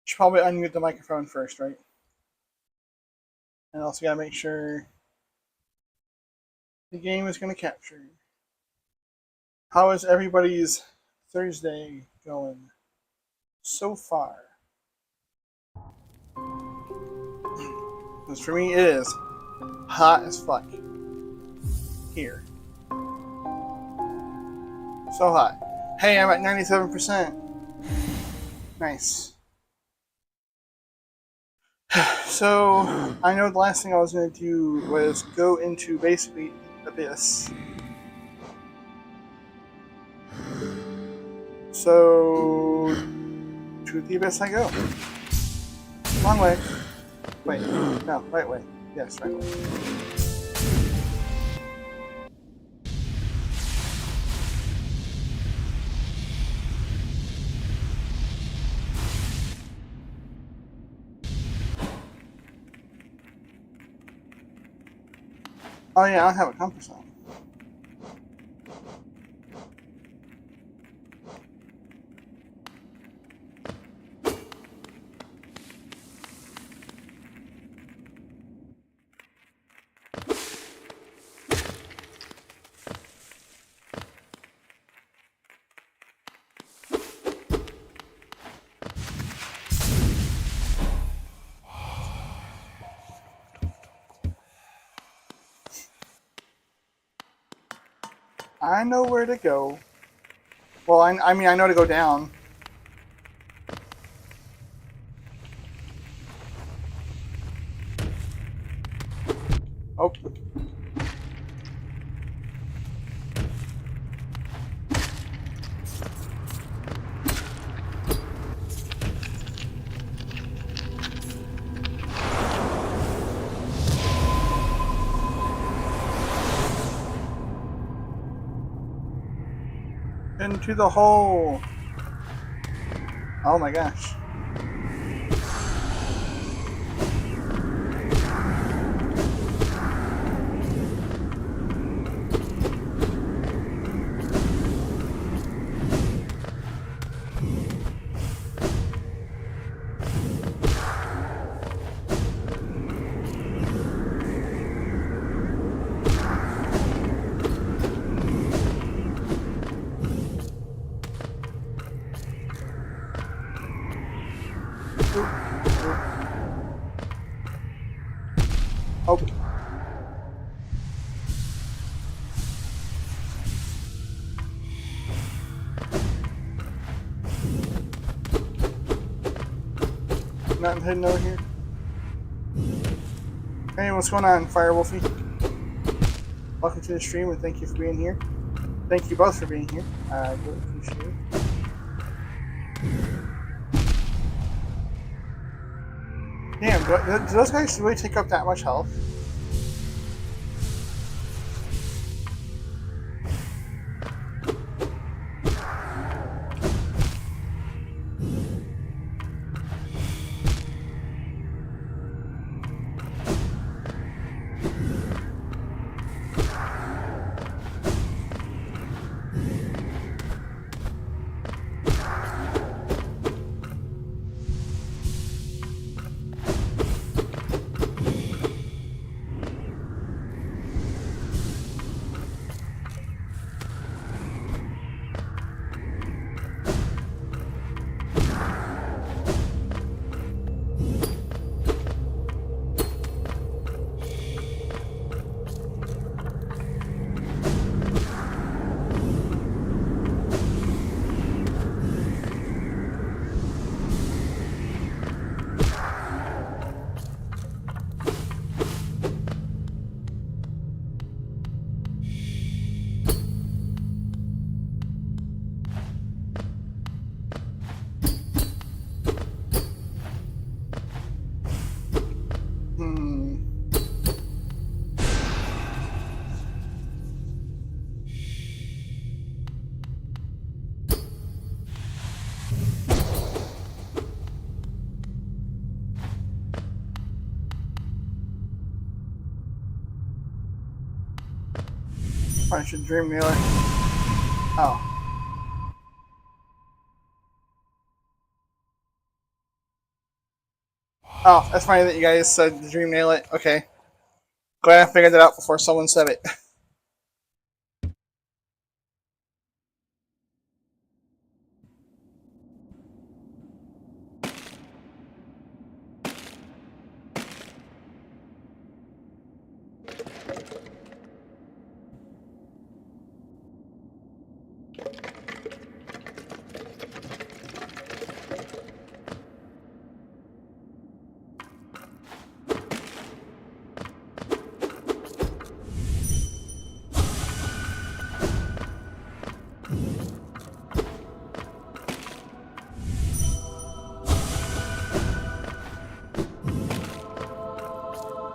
Should probably unmute the microphone first, right? And also gotta make sure the game is gonna capture. How is everybody's Thursday going so far? Because for me, it is hot as fuck here. So hot. Hey, I'm at 97%. Nice. So, I know the last thing I was going to do was go into basically the abyss. So, to the abyss I go. Wrong way. Wait, no, right way. Yes, right way. Oh yeah, I don't have a compass on. I know where to go. Well, I mean, I know to go down. Oh. Into the hole. Oh my gosh. Oh. Nothing hidden over here. Hey, what's going on, Firewolfie? Welcome to the stream and thank you for being here. Thank you both for being here. I really appreciate it. Damn, do those guys really take up that much health? I should dream the other. Oh. Oh, that's funny that you guys said the dream nail it. Okay. Glad I figured that out before someone said it.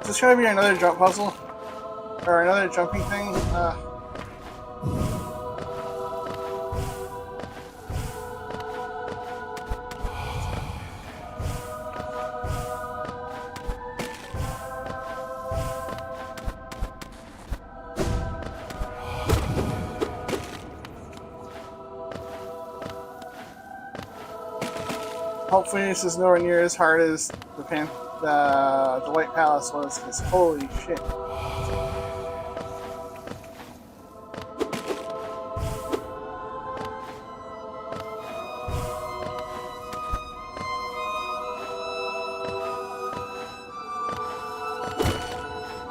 Is this going to be another jump puzzle? Or another jumping thing? Hopefully this is nowhere near as hard as the White Palace was, because holy shit.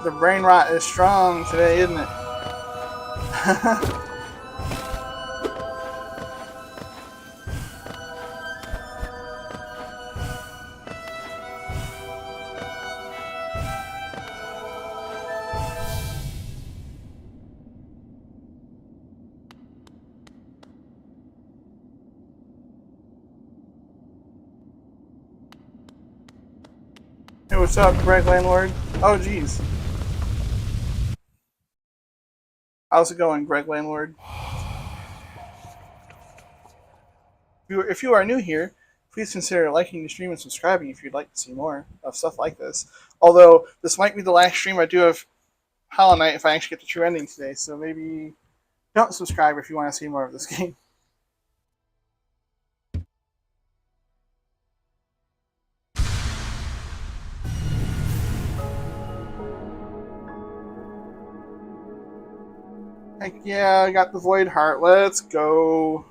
The brain rot is strong today, isn't it? Hey, what's up, Greg Landlord? Oh, geez. How's it going, Greg Landlord? If you are new here, please consider liking the stream and subscribing if you'd like to see more of stuff like this. Although, this might be the last stream I do of Hollow Knight if I actually get the true ending today, so maybe don't subscribe if you want to see more of this game. Heck yeah, I got the Void Heart. Let's go.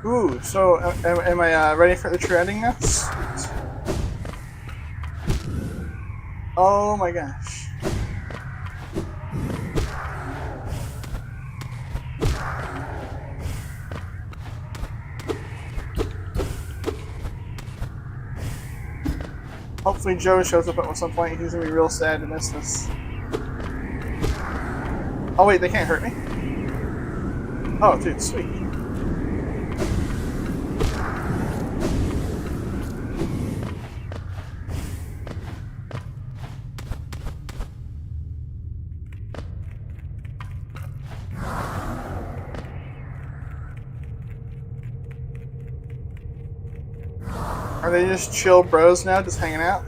Ooh, so am I ready for the true ending now? Oh my gosh. Hopefully Joe shows up at some point. He's gonna be real sad to miss this. Oh wait, they can't hurt me? Oh dude, sweet. Are they just chill bros now, just hanging out?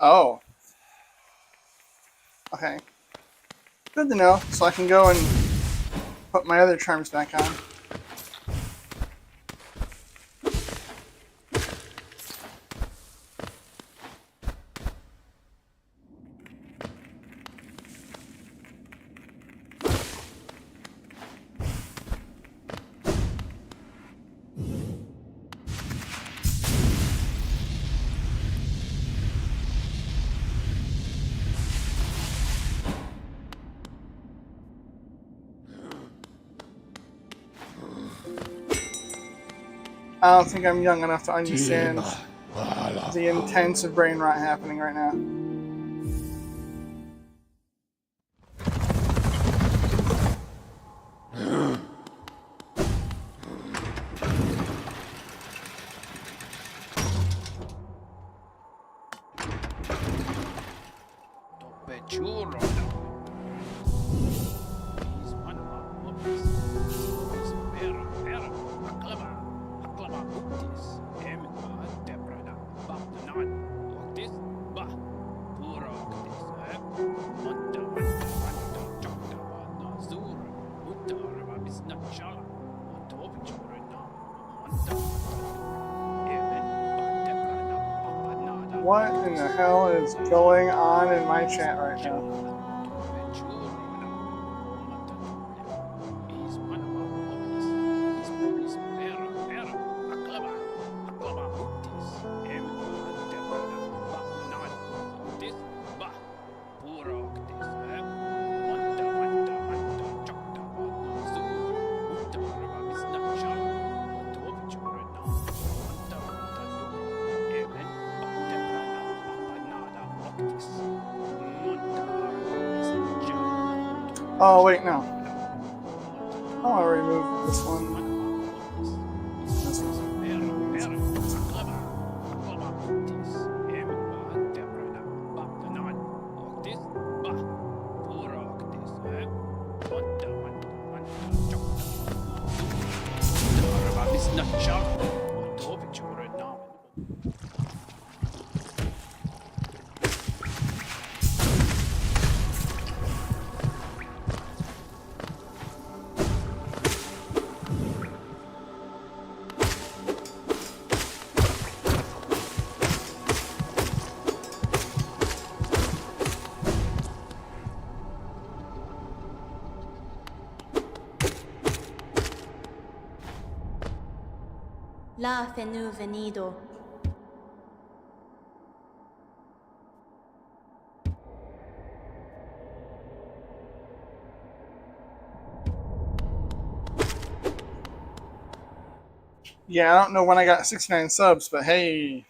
Oh. Okay. Good to know. So I can go and put my other charms back on. I don't think I'm young enough to understand the intensive brain rot happening right now. What in the hell is going on in my chat right now? Oh, wait, no. I want to remove this one. La fenu venido. Yeah, I don't know when I got 69 subs, but hey.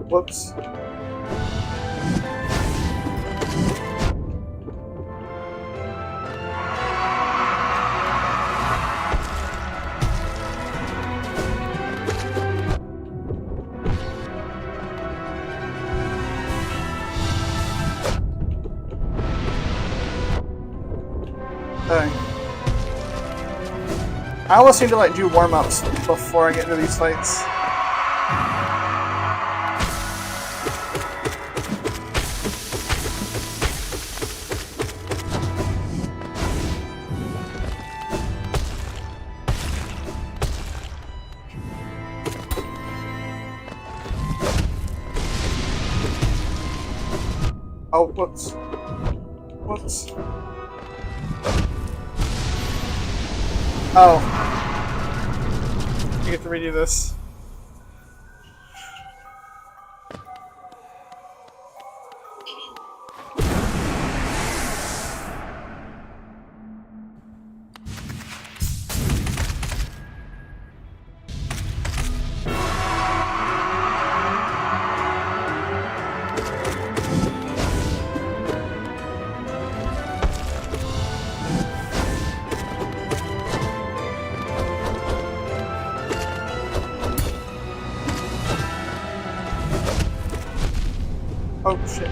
Whoops. I always seem to like do warm-ups before I get into these fights. Oh, whoops. Whoops. Oh. I get to redo this. Oh shit.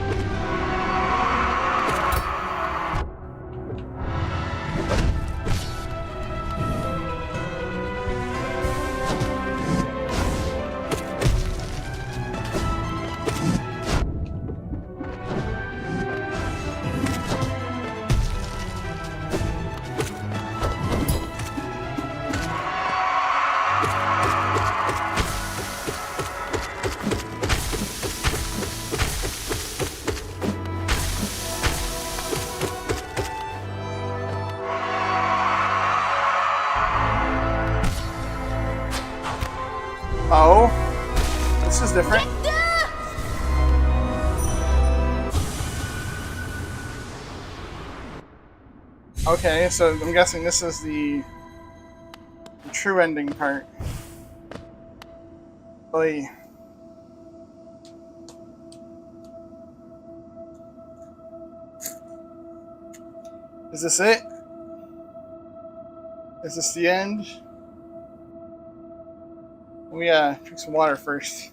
Oh, this is different. Okay, so I'm guessing this is the true ending part. Oy. Is this it? Is this the end? We drink some water first.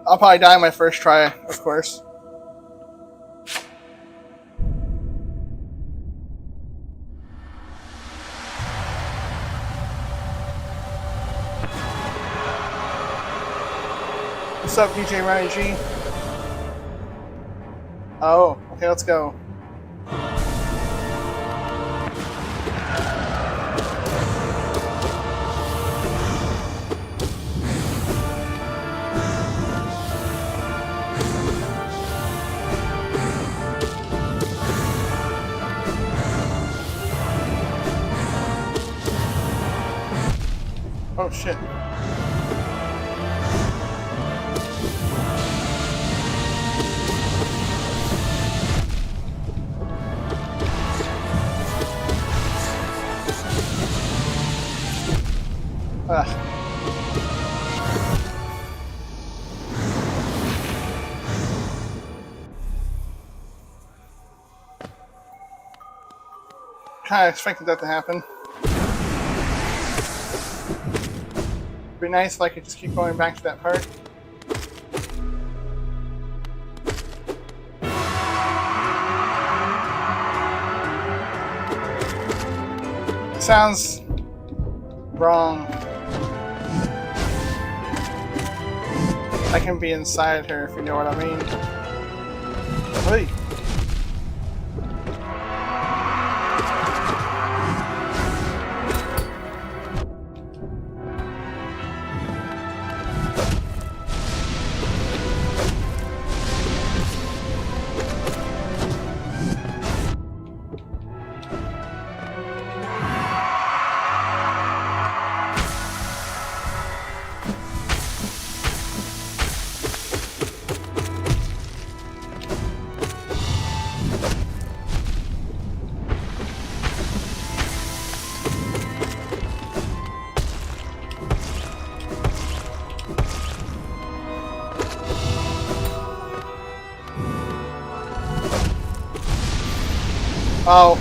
I'll probably die on my first try, of course. What's up, DJ Ryan G? Oh, okay, let's go. Oh shit. Kind of expected that to happen. It'd be nice if I could just keep going back to that part. It sounds wrong. I can be inside her, if you know what I mean. Hey. Oh.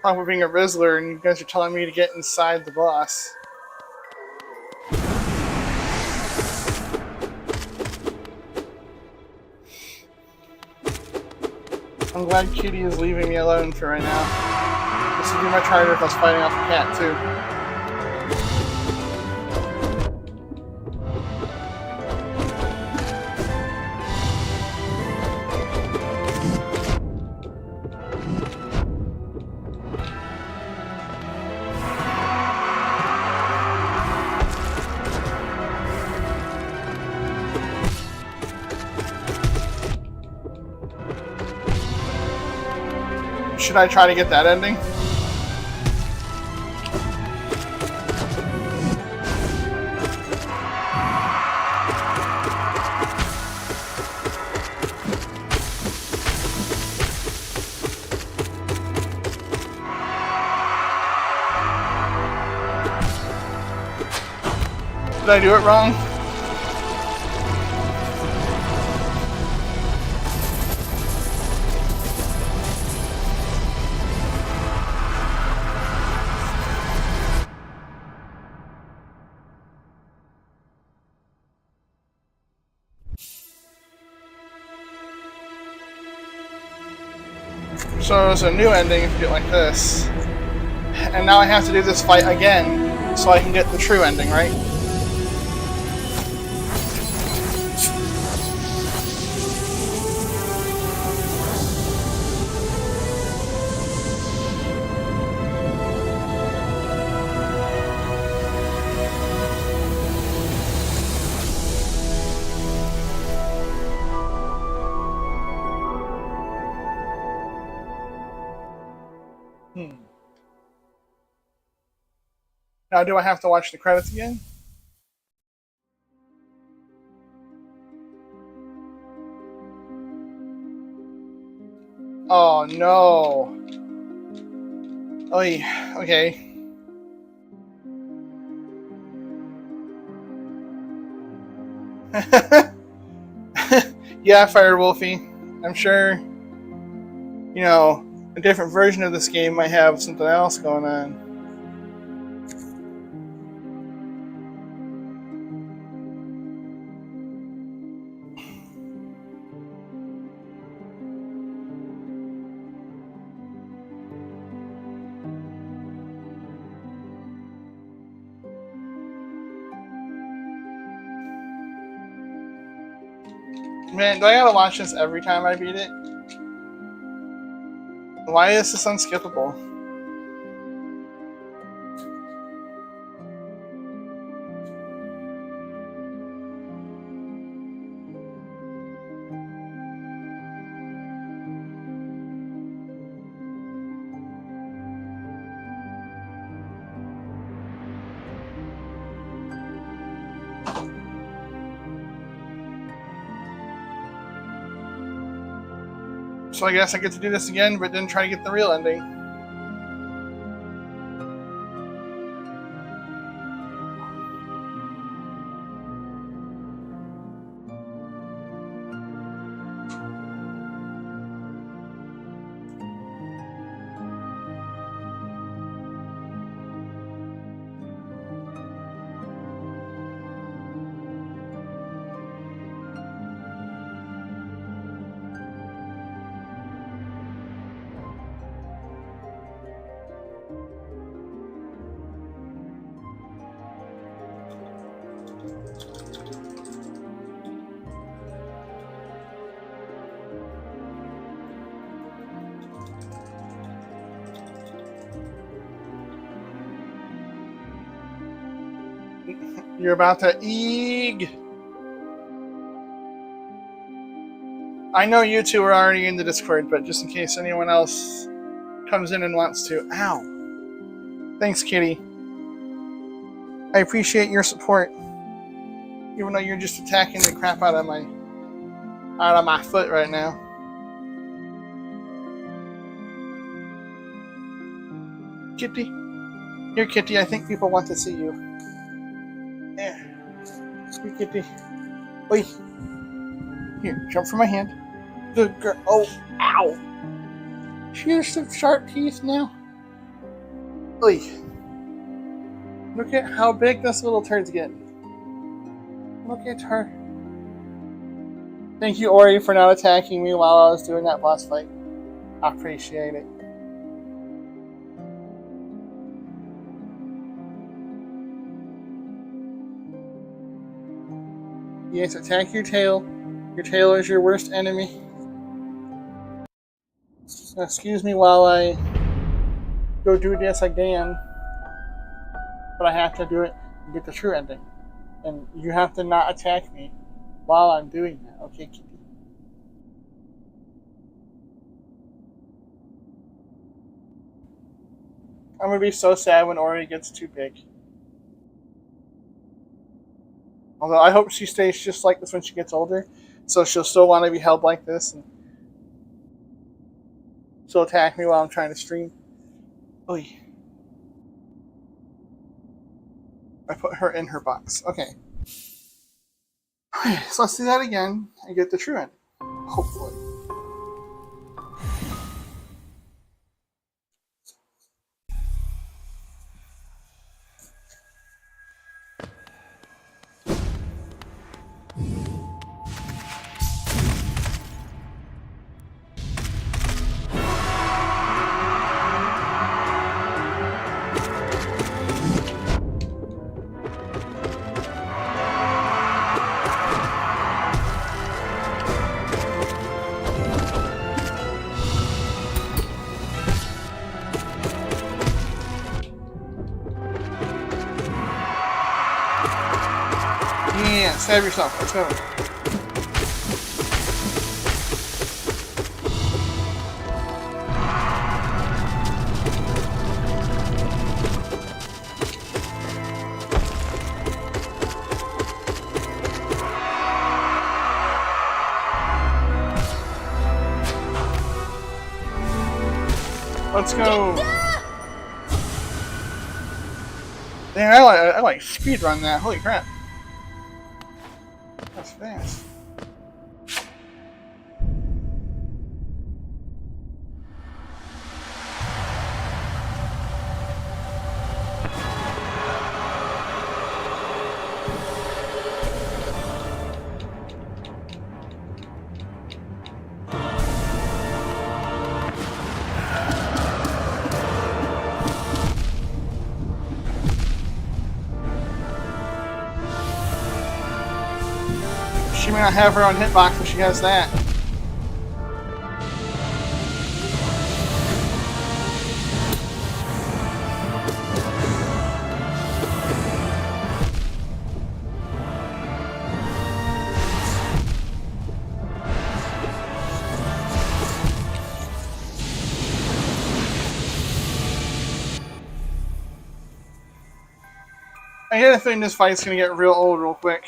Talk about being a Rizzler and you guys are telling me to get inside the boss. I'm glad Kitty is leaving me alone for right now. This would be much harder if I was fighting off a cat too. Should I try to get that ending? Did I do it wrong? So there's a new ending if you do it like this. And now I have to do this fight again so I can get the true ending, right? Now, do I have to watch the credits again? Oh no. Oy, okay. Yeah, Firewolfie. I'm sure, a different version of this game might have something else going on. Man, do I gotta watch this every time I beat it? Why is this unskippable? So I guess I get to do this again, but then try to get the real ending. You're about to eeg. I know you two are already in the Discord, but just in case anyone else comes in and wants to. Ow. Thanks, Kitty. I appreciate your support. Even though you're just attacking the crap out of my foot right now. Kitty. Here, Kitty, I think people want to see you. Yeah. Here, Kitty. Oi. Here, jump for my hand. Good girl. Oh, ow. She has some sharp teeth now. Oi. Look at how big this little turd's getting. Look at her. Thank you, Ori, for not attacking me while I was doing that boss fight. I appreciate it. Yes, attack your tail. Your tail is your worst enemy. Excuse me while I go do this again. But I have to do it and get the true ending. And you have to not attack me while I'm doing that. Okay, Kitty? I'm going to be so sad when Ori gets too big. Although I hope she stays just like this when she gets older. So she'll still want to be held like this. And she'll attack me while I'm trying to stream. Oy. I put her in her box. Okay. Okay, so let's do that again and get the true ending. Hopefully. Yeah, stab yourself. Let's go. Let's go. Damn, I like speed run that. Holy crap. That's fast. She may not have her own hitbox, but she has that. I get a feeling this fight's gonna get real old real quick.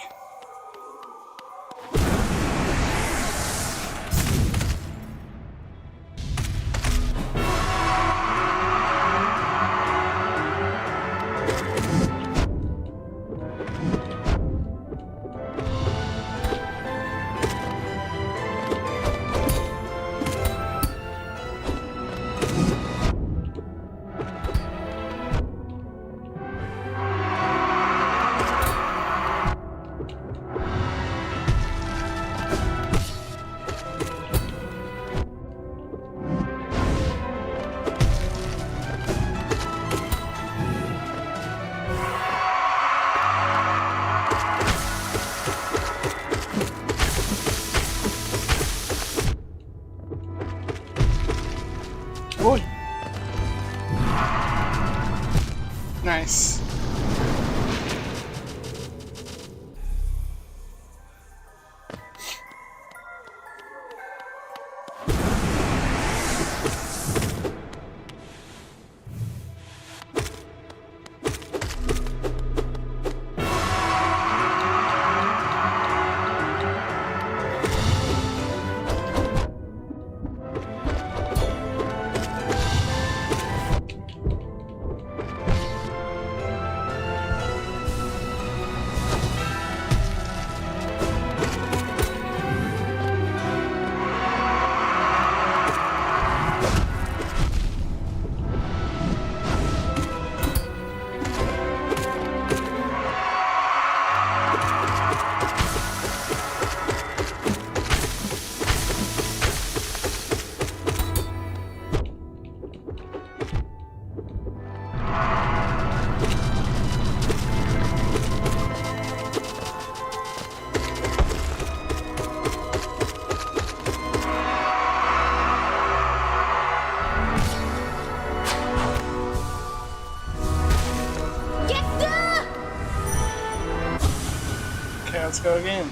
Boy. Nice. Okay, let's go again.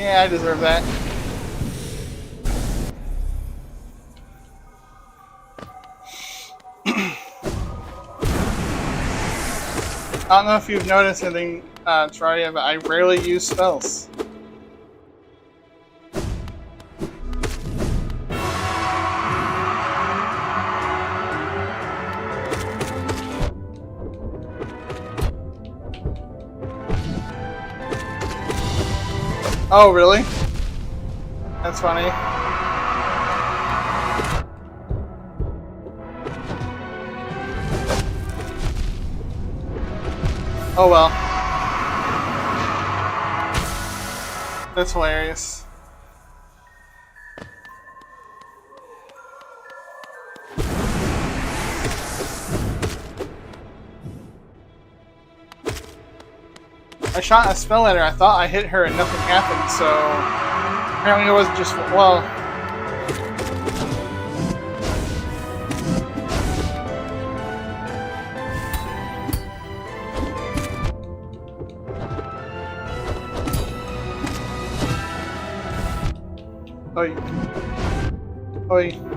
Yeah, I deserve that. I don't know if you've noticed anything, Terraria, but I rarely use spells. Oh, really? That's funny. Oh well. That's hilarious. I shot a spell at her. I thought I hit her and nothing happened, so apparently it wasn't just well. Oi. Oi.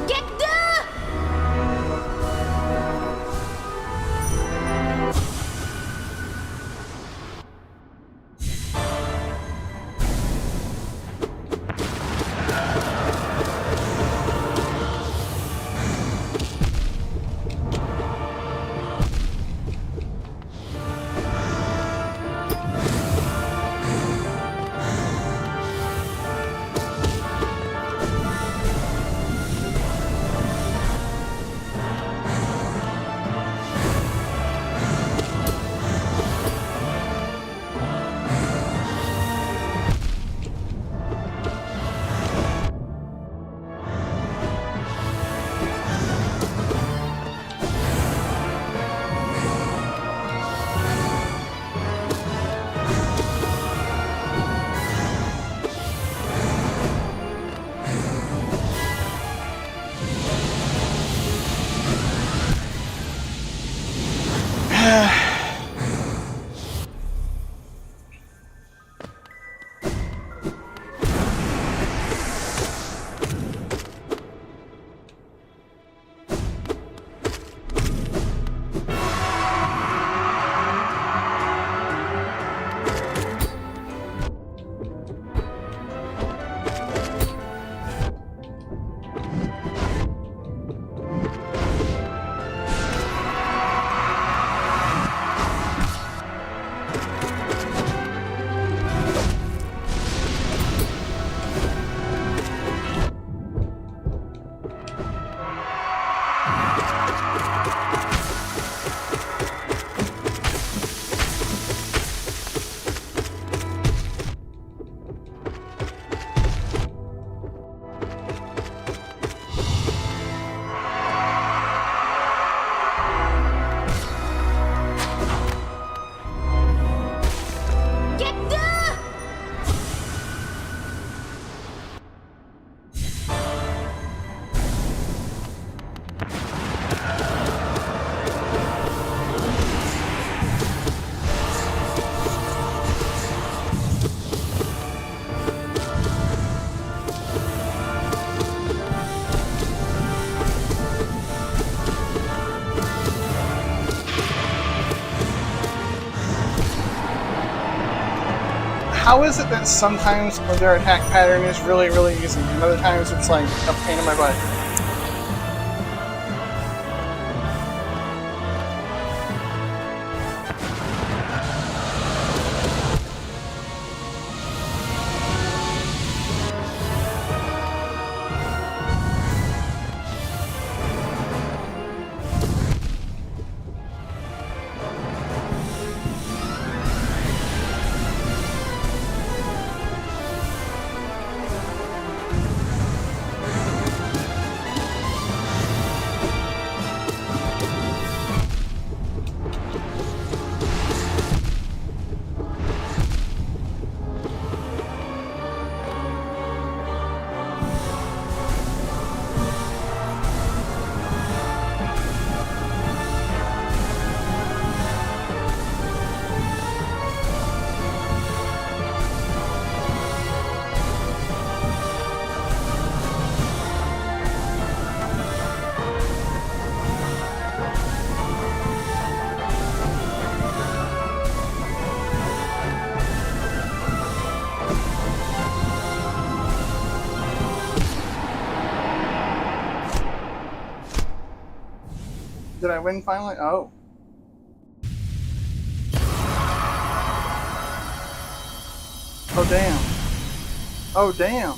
kitten! how is it that sometimes their attack pattern is really, really easy, and other times it's like a pain in my butt? Did I win finally? Oh. Oh, damn. Oh, damn.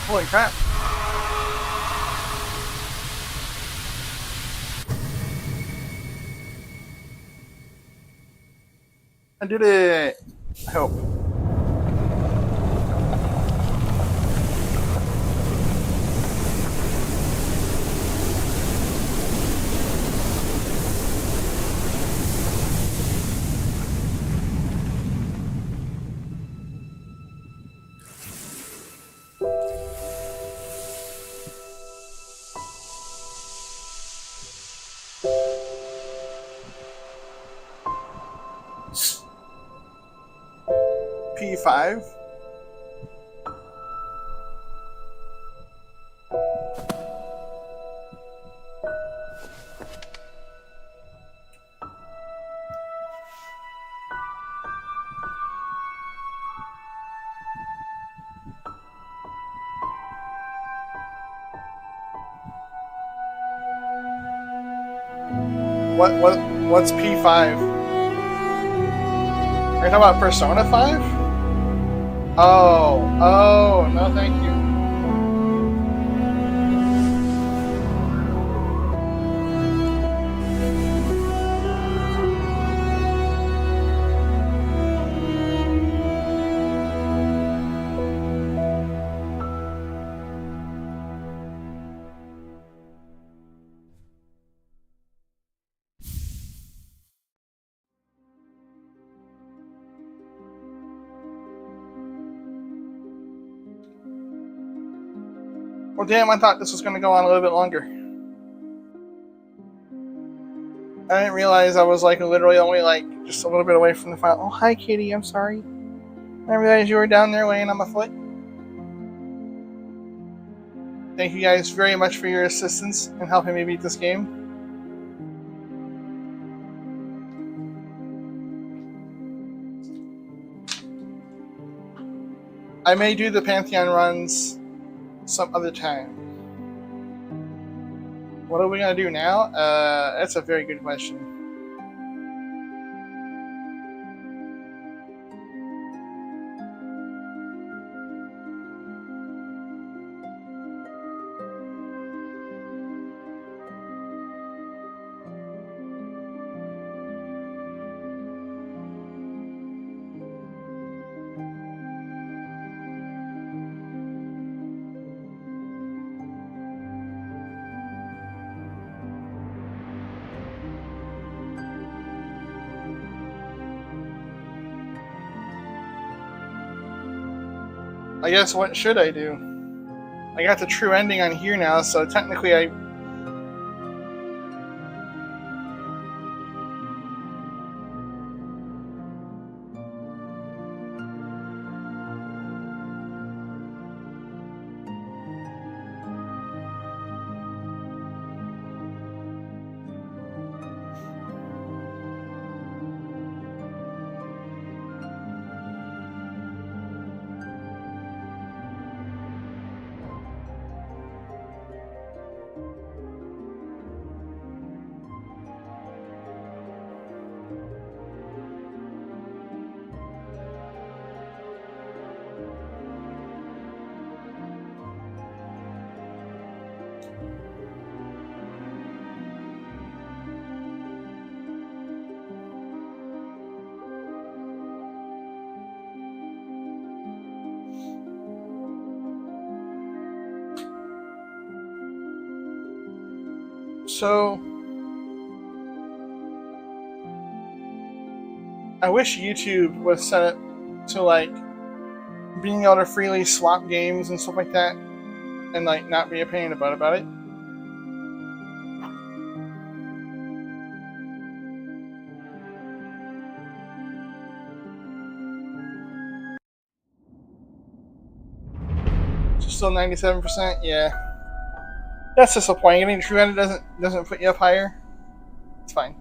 Holy crap. I did it. I hope. P5. What's P5? Are you talking about Persona 5? Oh, no thank you. Well, damn, I thought this was going to go on a little bit longer. I didn't realize I was like literally only like just a little bit away from the file. Oh, hi, Katie. I'm sorry. I didn't realize you were down there laying on my foot. Thank you guys very much for your assistance in helping me beat this game. I may do the Pantheon runs some other time. What are we going to do now? That's a very good question. I guess what should I do? I got the true ending on here now, so technically I... So I wish YouTube was set up to like being able to freely swap games and stuff like that, and like not be a pain in the butt about it. Still 97%. Yeah, that's disappointing. Getting true ended doesn't put you up higher. It's fine.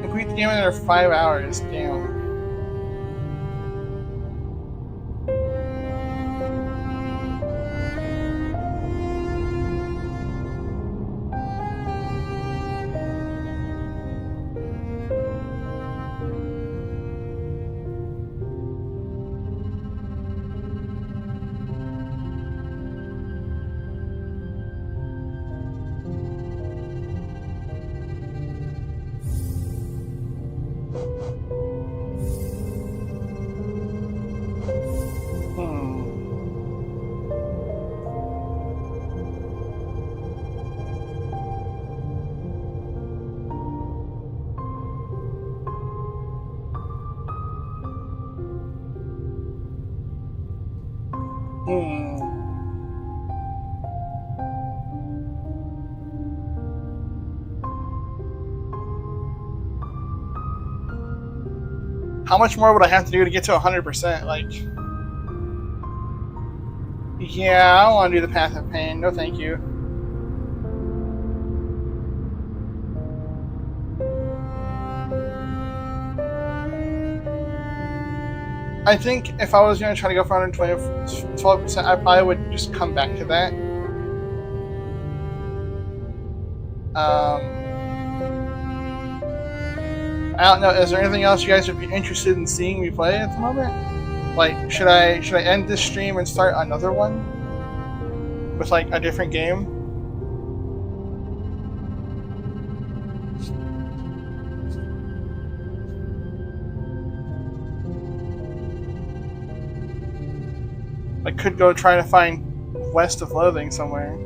Complete the game in under 5 hours. Damn. How much more would I have to do to get to 100%? Like, yeah, I don't want to do the Path of Pain. No, thank you. I think if I was going to try to go for 112%, I probably would just come back to that. I don't know. Is there anything else you guys would be interested in seeing me play at the moment? Like, should I end this stream and start another one with like a different game? I could go try to find West of Loathing somewhere.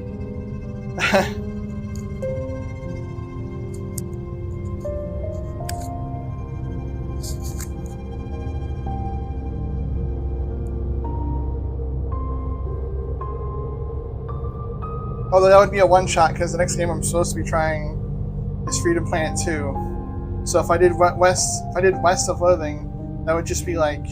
Although that would be a one-shot, because the next game I'm supposed to be trying is Freedom Planet 2. So if I did West of Loathing, that would just be like,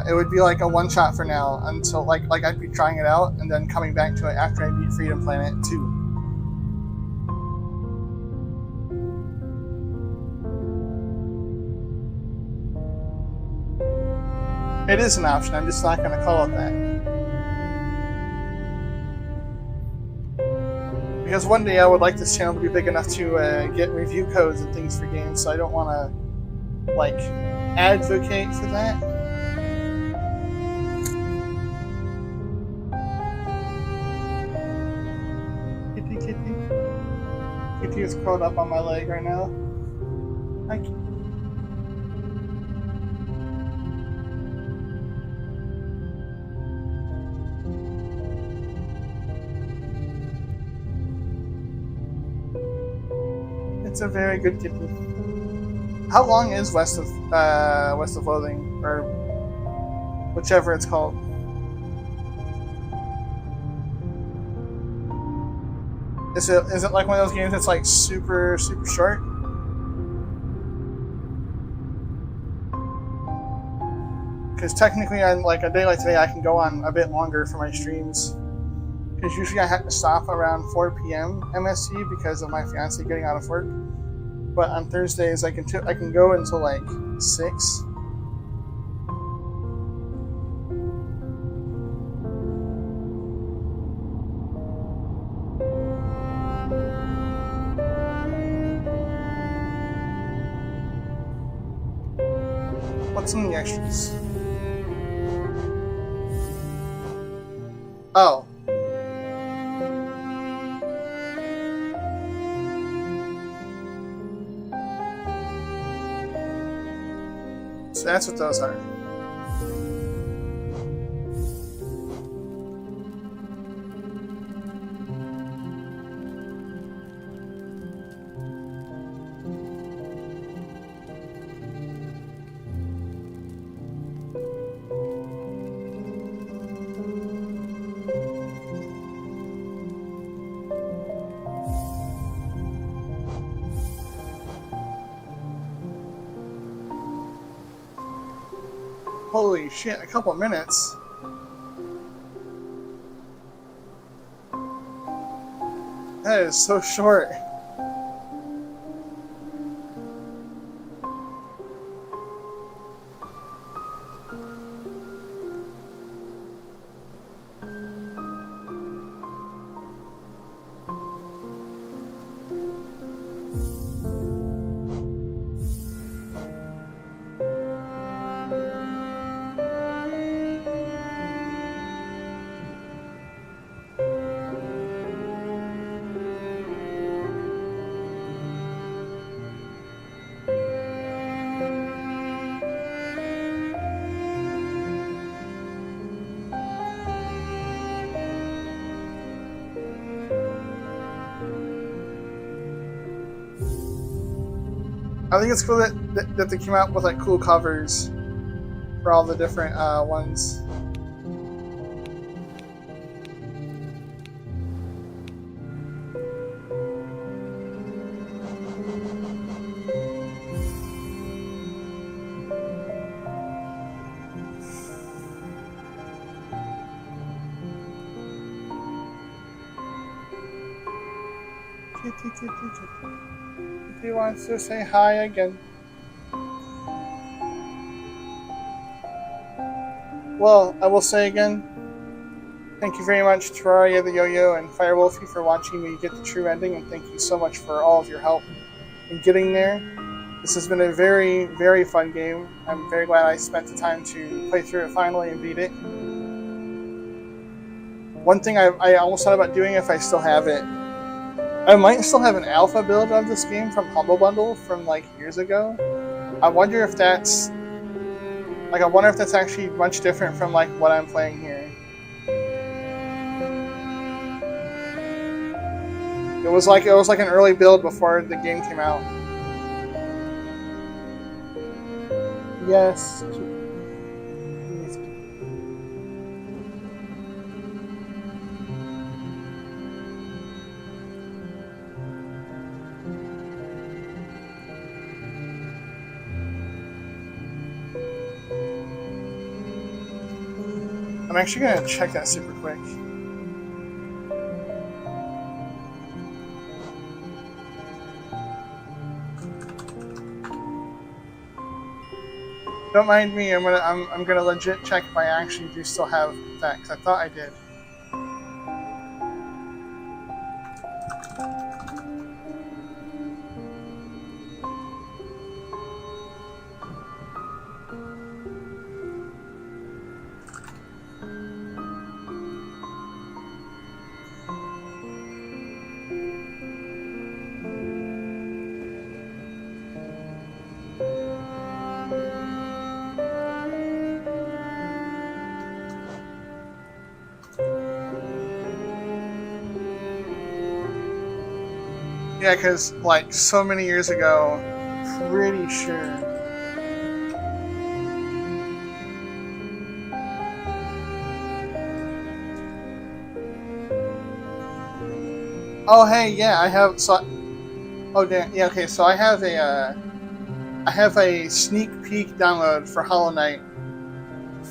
it would be like a one-shot for now until like I'd be trying it out and then coming back to it after I beat Freedom Planet 2. It is an option. I'm just not going to call it that. Because one day I would like this channel to be big enough to get review codes and things for games, so I don't want to like advocate for that. Kitty is curled up on my leg right now. Hi, Kitty. It's a very good kitty. How long is West of Loathing, or whichever it's called? Is it like one of those games that's like super short? Because technically, on like a day like today, I can go on a bit longer for my streams. because usually I have to stop around 4 p.m. MST because of my fiance getting out of work. But on Thursdays I can go until like 6. What's in the extras? Oh. So that's what those are. Holy shit, a couple minutes. That is so short. I think it's cool that they came out with like cool covers for all the different ones. He wants to say hi again. Well, I will say again, thank you very much, Terraria the Yo-Yo and Firewolfie, for watching me get the true ending, and thank you so much for all of your help in getting there. This has been a very, very fun game. I'm very glad I spent the time to play through it finally and beat it. One thing I almost thought about doing if I still have it, I might still have an alpha build of this game from Humble Bundle from like years ago. I wonder if that's actually much different from like what I'm playing here. It was like an early build before the game came out. Yes. I'm actually gonna check that super quick. Don't mind me. I'm gonna legit check if I actually do still have that, because I thought I did. Yeah, because like so many years ago, pretty sure. Oh hey, yeah, I have Oh damn, yeah, okay. So I have a sneak peek download for Hollow Knight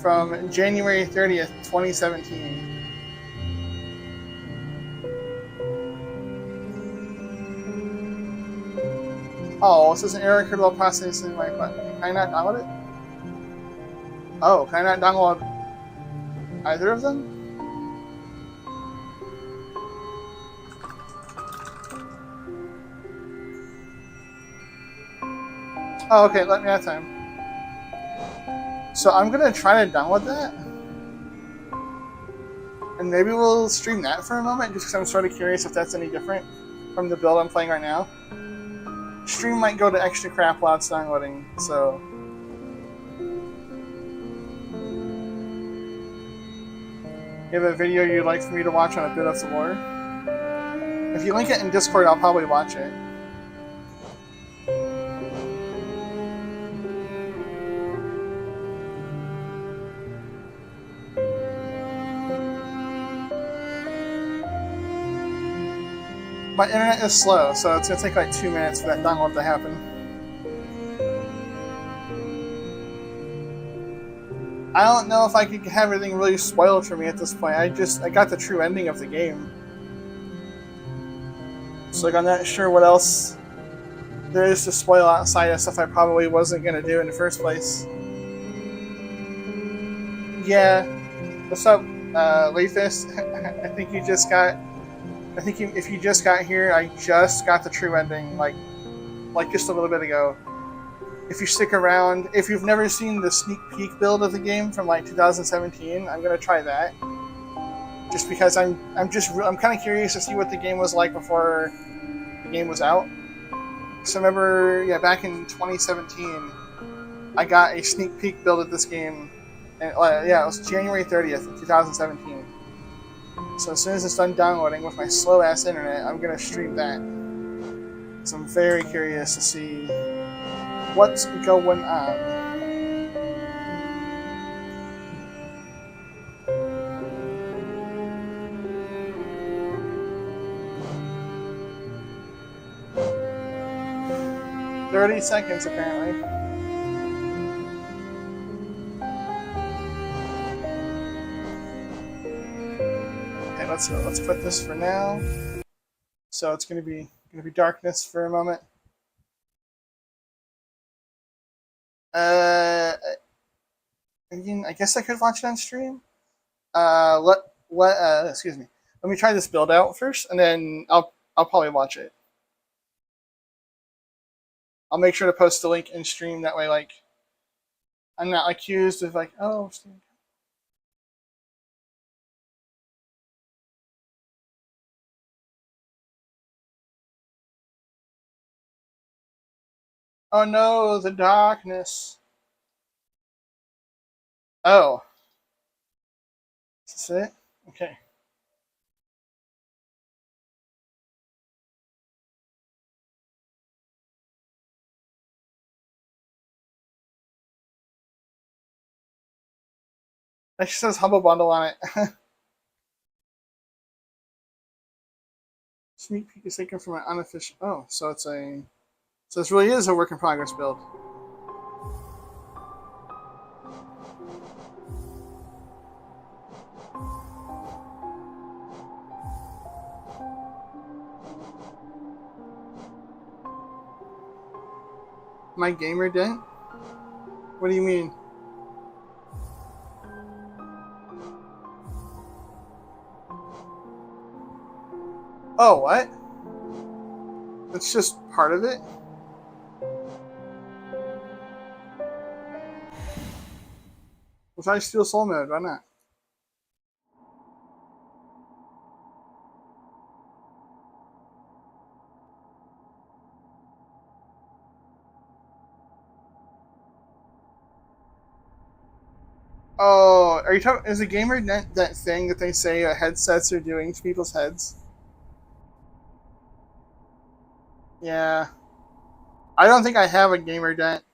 from January 30th, 2017. Oh, this is an error occurred while processing my request. Can I not download it? Oh, can I not download either of them? Oh, okay, let me have time. So I'm gonna try to download that, and maybe we'll stream that for a moment, just because I'm sort of curious if that's any different from the build I'm playing right now. Stream might go to extra crap while it's downloading, so. You have a video you'd like for me to watch on a bit of the lore? If you link it in Discord, I'll probably watch it. My internet is slow, so it's gonna take like 2 minutes for that download to happen. I don't know if I could have everything really spoiled for me at this point. I got the true ending of the game. So like I'm not sure what else there is to spoil outside of stuff I probably wasn't gonna do in the first place. Yeah. What's up, Leafus? I think you just got. I think if you just got here, I just got the true ending, like just a little bit ago. If you stick around, if you've never seen the sneak peek build of the game from like 2017, I'm gonna try that. Just because I'm kind of curious to see what the game was like before the game was out. So I remember, yeah, back in 2017, I got a sneak peek build of this game, and yeah, it was January 30th, 2017. So as soon as it's done downloading with my slow ass internet, I'm gonna stream that. So I'm very curious to see what's going on. "30 seconds, apparently." Okay, let's quit this for now. So it's gonna be darkness for a moment. Again, I guess I could watch it on stream. Excuse me. Let me try this build out first, and then I'll probably watch it. I'll make sure to post the link in stream. That way, like, I'm not accused of like, oh, oh no, the darkness. Oh, is this it? Okay. It just says Humble Bundle on it. Sneak peek is taken from an unofficial. Oh, so it's a. So this really is a work in progress build. My gamer dent? What do you mean? Oh, what? It's just part of it? Well, try Steel Soul mode, why not? Oh, are you talking? Is a gamer net that thing that they say headsets are doing to people's heads? Yeah. I don't think I have a gamer dent.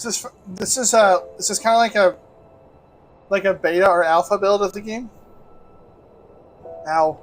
This is kind of like a beta or alpha build of the game. Ow.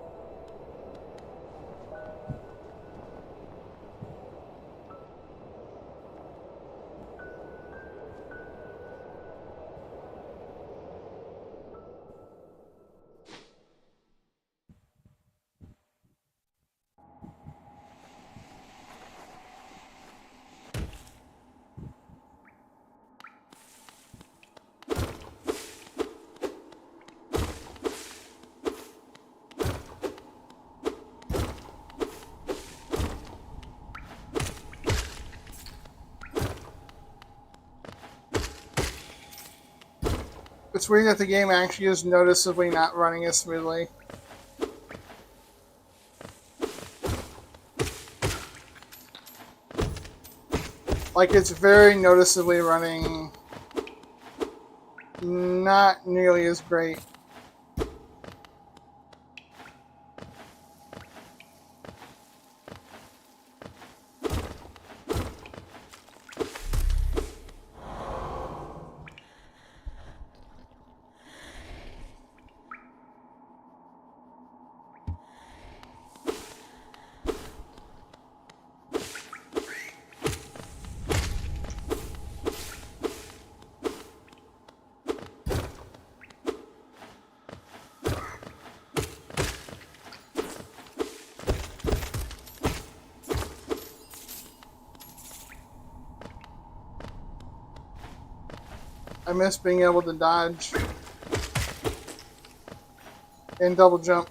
It's weird that the game actually is noticeably not running as smoothly. Like, it's very noticeably running not nearly as great. I miss being able to dodge and double jump.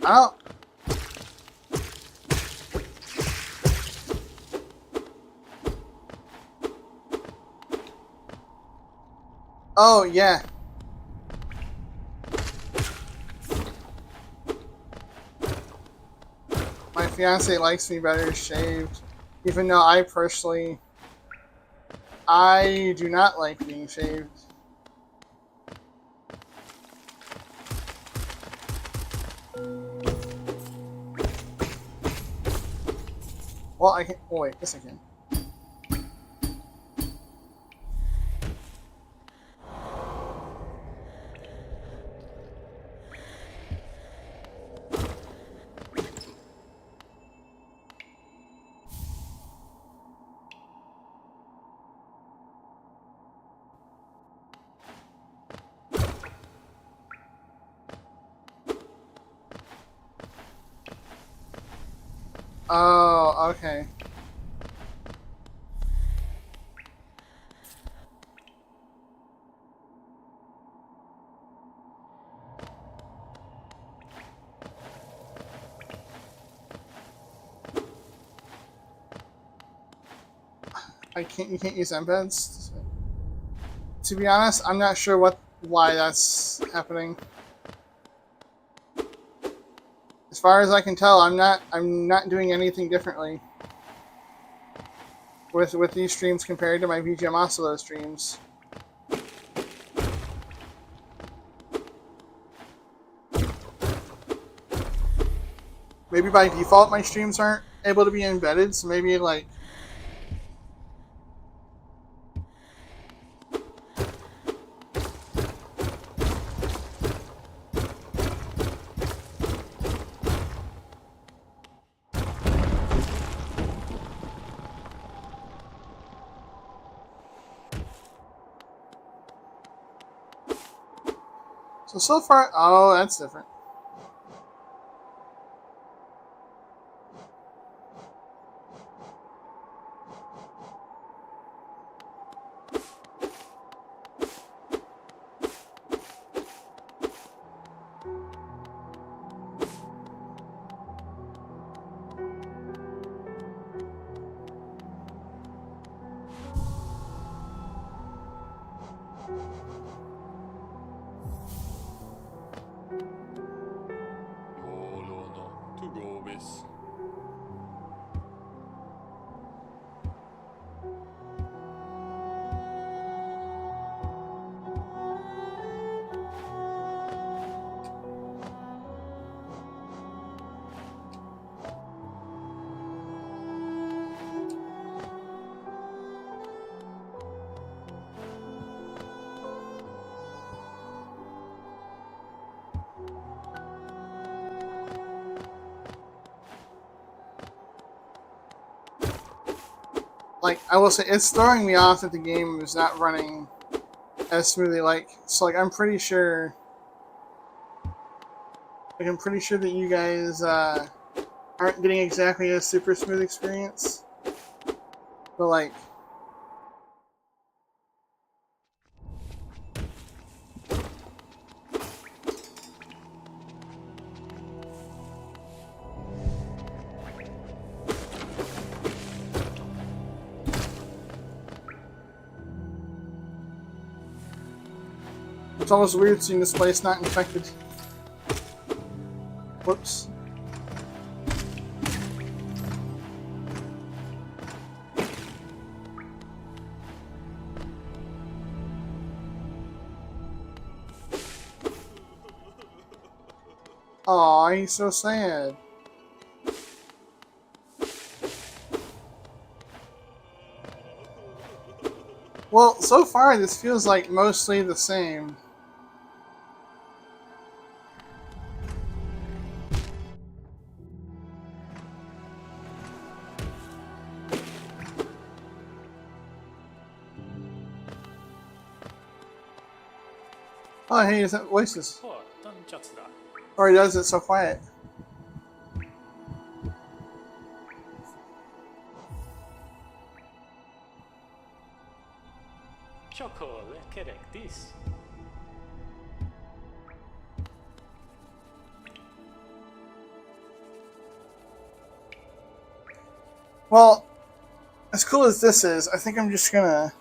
Oh. Oh, yeah. My fiance likes me better shaved, even though I personally, I do not like being shaved. Well, I can. Oh wait, yes I can. Oh, okay. You can't use embeds. To be honest, I'm not sure why that's happening. As far as I can tell, I'm not doing anything differently with these streams compared to my VGM Oscillo streams. Maybe by default my streams aren't able to be embedded, so maybe like so far. Oh, that's different. like, I will say, it's throwing me off that the game is not running as smoothly. Like, so, like, I'm pretty sure that you guys aren't getting exactly a super smooth experience. But, like, it's almost weird seeing this place not infected. Whoops. Aw, he's so sad. Well, so far this feels like mostly the same. Oh, hey, is that voices? Or he does it so quiet. Well, as cool as this is, I think I'm just gonna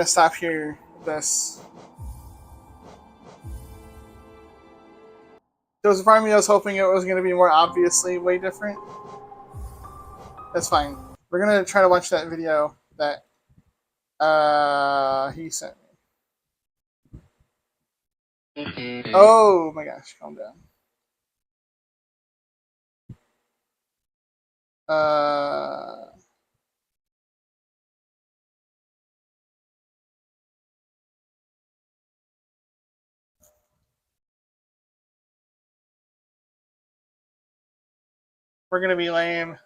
stop here with this. There was a part of me that was hoping it was gonna be more obviously way different. That's fine. We're gonna try to watch that video that he sent me. Oh my gosh, calm down. We're gonna be lame.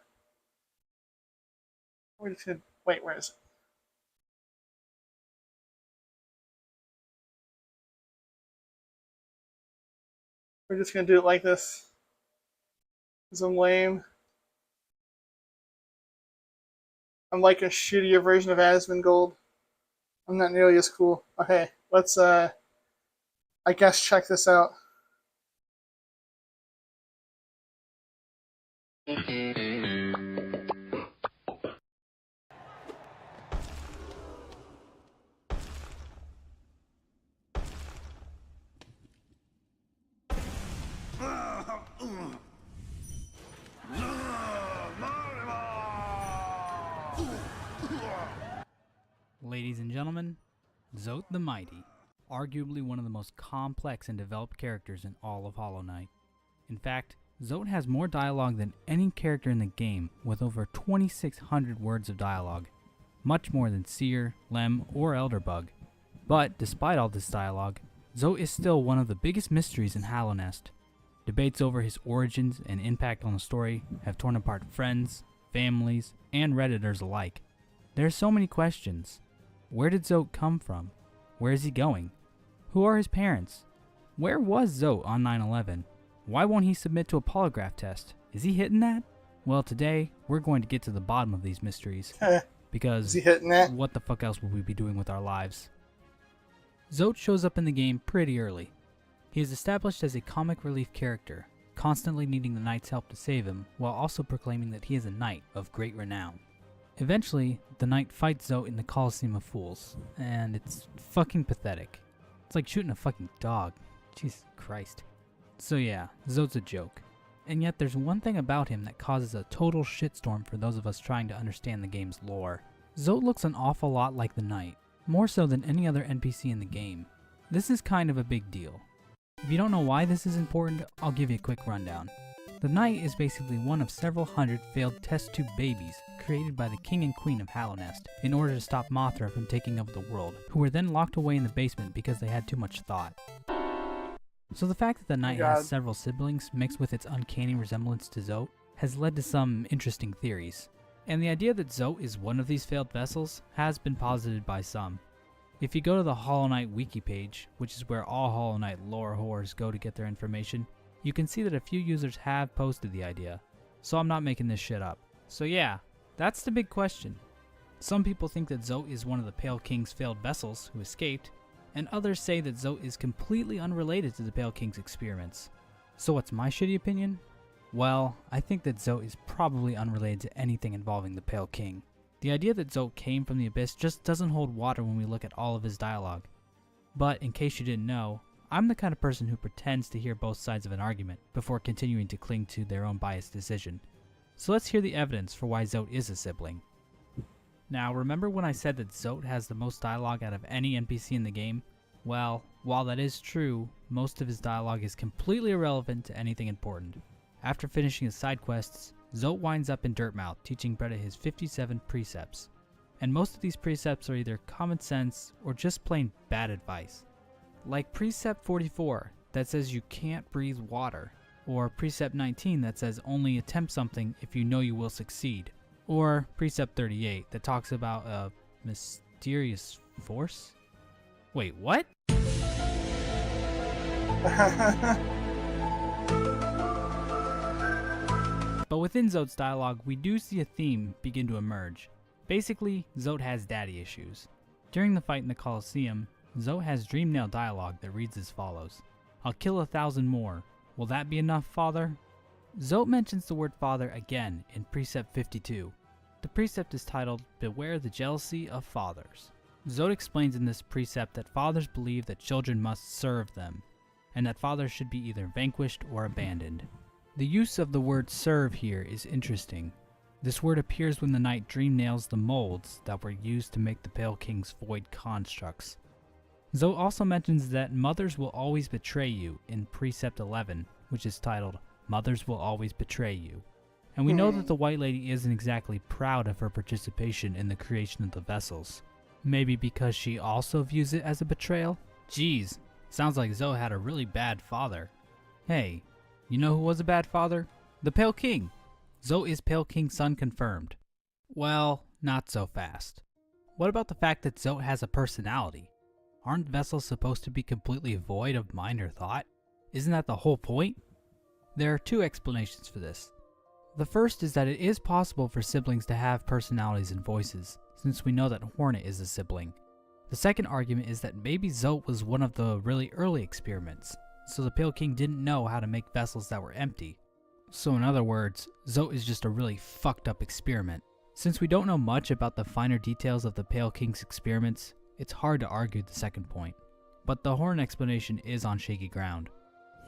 Wait, where is it? We're just gonna do it like this. Because I'm lame. I'm like a shittier version of Asmongold. I'm not nearly as cool. Okay, let's I guess check this out. Ladies and gentlemen, Zote the Mighty, arguably one of the most complex and developed characters in all of Hollow Knight. In fact, Zote has more dialogue than any character in the game, with over 2,600 words of dialogue, much more than Seer, Lem, or Elderbug. But despite all this dialogue, Zote is still one of the biggest mysteries in Hallownest. Debates over his origins and impact on the story have torn apart friends, families, and Redditors alike. There are so many questions. Where did Zote come from? Where is he going? Who are his parents? Where was Zote on 9/11? Why won't he submit to a polygraph test? Is he hitting that? Well, today, we're going to get to the bottom of these mysteries. Because is he hitting that? What the fuck else would we be doing with our lives? Zote shows up in the game pretty early. He is established as a comic relief character, constantly needing the knight's help to save him, while also proclaiming that he is a knight of great renown. Eventually, the knight fights Zote in the Coliseum of Fools, and it's fucking pathetic. It's like shooting a fucking dog. Jesus Christ. So yeah, Zote's a joke. And yet there's one thing about him that causes a total shitstorm for those of us trying to understand the game's lore. Zote looks an awful lot like the knight, more so than any other NPC in the game. This is kind of a big deal. If you don't know why this is important, I'll give you a quick rundown. The knight is basically one of several hundred failed test tube babies created by the king and queen of Hallownest in order to stop Mothra from taking over the world, who were then locked away in the basement because they had too much thought. So the fact that the knight has several siblings mixed with its uncanny resemblance to Zote has led to some interesting theories. And the idea that Zote is one of these failed vessels has been posited by some. If you go to the Hollow Knight wiki page, which is where all Hollow Knight lore whores go to get their information, you can see that a few users have posted the idea, so I'm not making this shit up. So yeah, that's the big question. Some people think that Zote is one of the Pale King's failed vessels who escaped, and others say that Zote is completely unrelated to the Pale King's experiments. So what's my shitty opinion? Well, I think that Zote is probably unrelated to anything involving the Pale King. The idea that Zote came from the Abyss just doesn't hold water when we look at all of his dialogue. But in case you didn't know, I'm the kind of person who pretends to hear both sides of an argument before continuing to cling to their own biased decision. So let's hear the evidence for why Zote is a sibling. Now, remember when I said that Zote has the most dialogue out of any NPC in the game? Well, while that is true, most of his dialogue is completely irrelevant to anything important. After finishing his side quests, Zote winds up in Dirtmouth teaching Bretta his 57 precepts. And most of these precepts are either common sense or just plain bad advice. Like Precept 44 that says you can't breathe water, or Precept 19 that says only attempt something if you know you will succeed, or Precept 38 that talks about a mysterious force? Wait, what? But within Zote's dialogue, we do see a theme begin to emerge. Basically, Zote has daddy issues. During the fight in the Colosseum, Zote has Dreamnail dialogue that reads as follows: "I'll kill 1,000 more. Will that be enough, father?" Zote mentions the word father again in Precept 52. The precept is titled, "Beware the Jealousy of Fathers." Zote explains in this precept that fathers believe that children must serve them, and that fathers should be either vanquished or abandoned. The use of the word serve here is interesting. This word appears when the knight dreamnails the molds that were used to make the Pale King's void constructs. Zote also mentions that mothers will always betray you in Precept 11, which is titled, "Mothers will always betray you." And we know that the White Lady isn't exactly proud of her participation in the creation of the vessels. Maybe because she also views it as a betrayal? Jeez, sounds like Zote had a really bad father. Hey, you know who was a bad father? The Pale King! Zote is Pale King's son confirmed. Well, not so fast. What about the fact that Zote has a personality? Aren't vessels supposed to be completely void of mind or thought? Isn't that the whole point? There are two explanations for this. The first is that it is possible for siblings to have personalities and voices, since we know that Hornet is a sibling. The second argument is that maybe Zote was one of the really early experiments, so the Pale King didn't know how to make vessels that were empty. So in other words, Zote is just a really fucked up experiment. Since we don't know much about the finer details of the Pale King's experiments, it's hard to argue the second point. But the Hornet explanation is on shaky ground.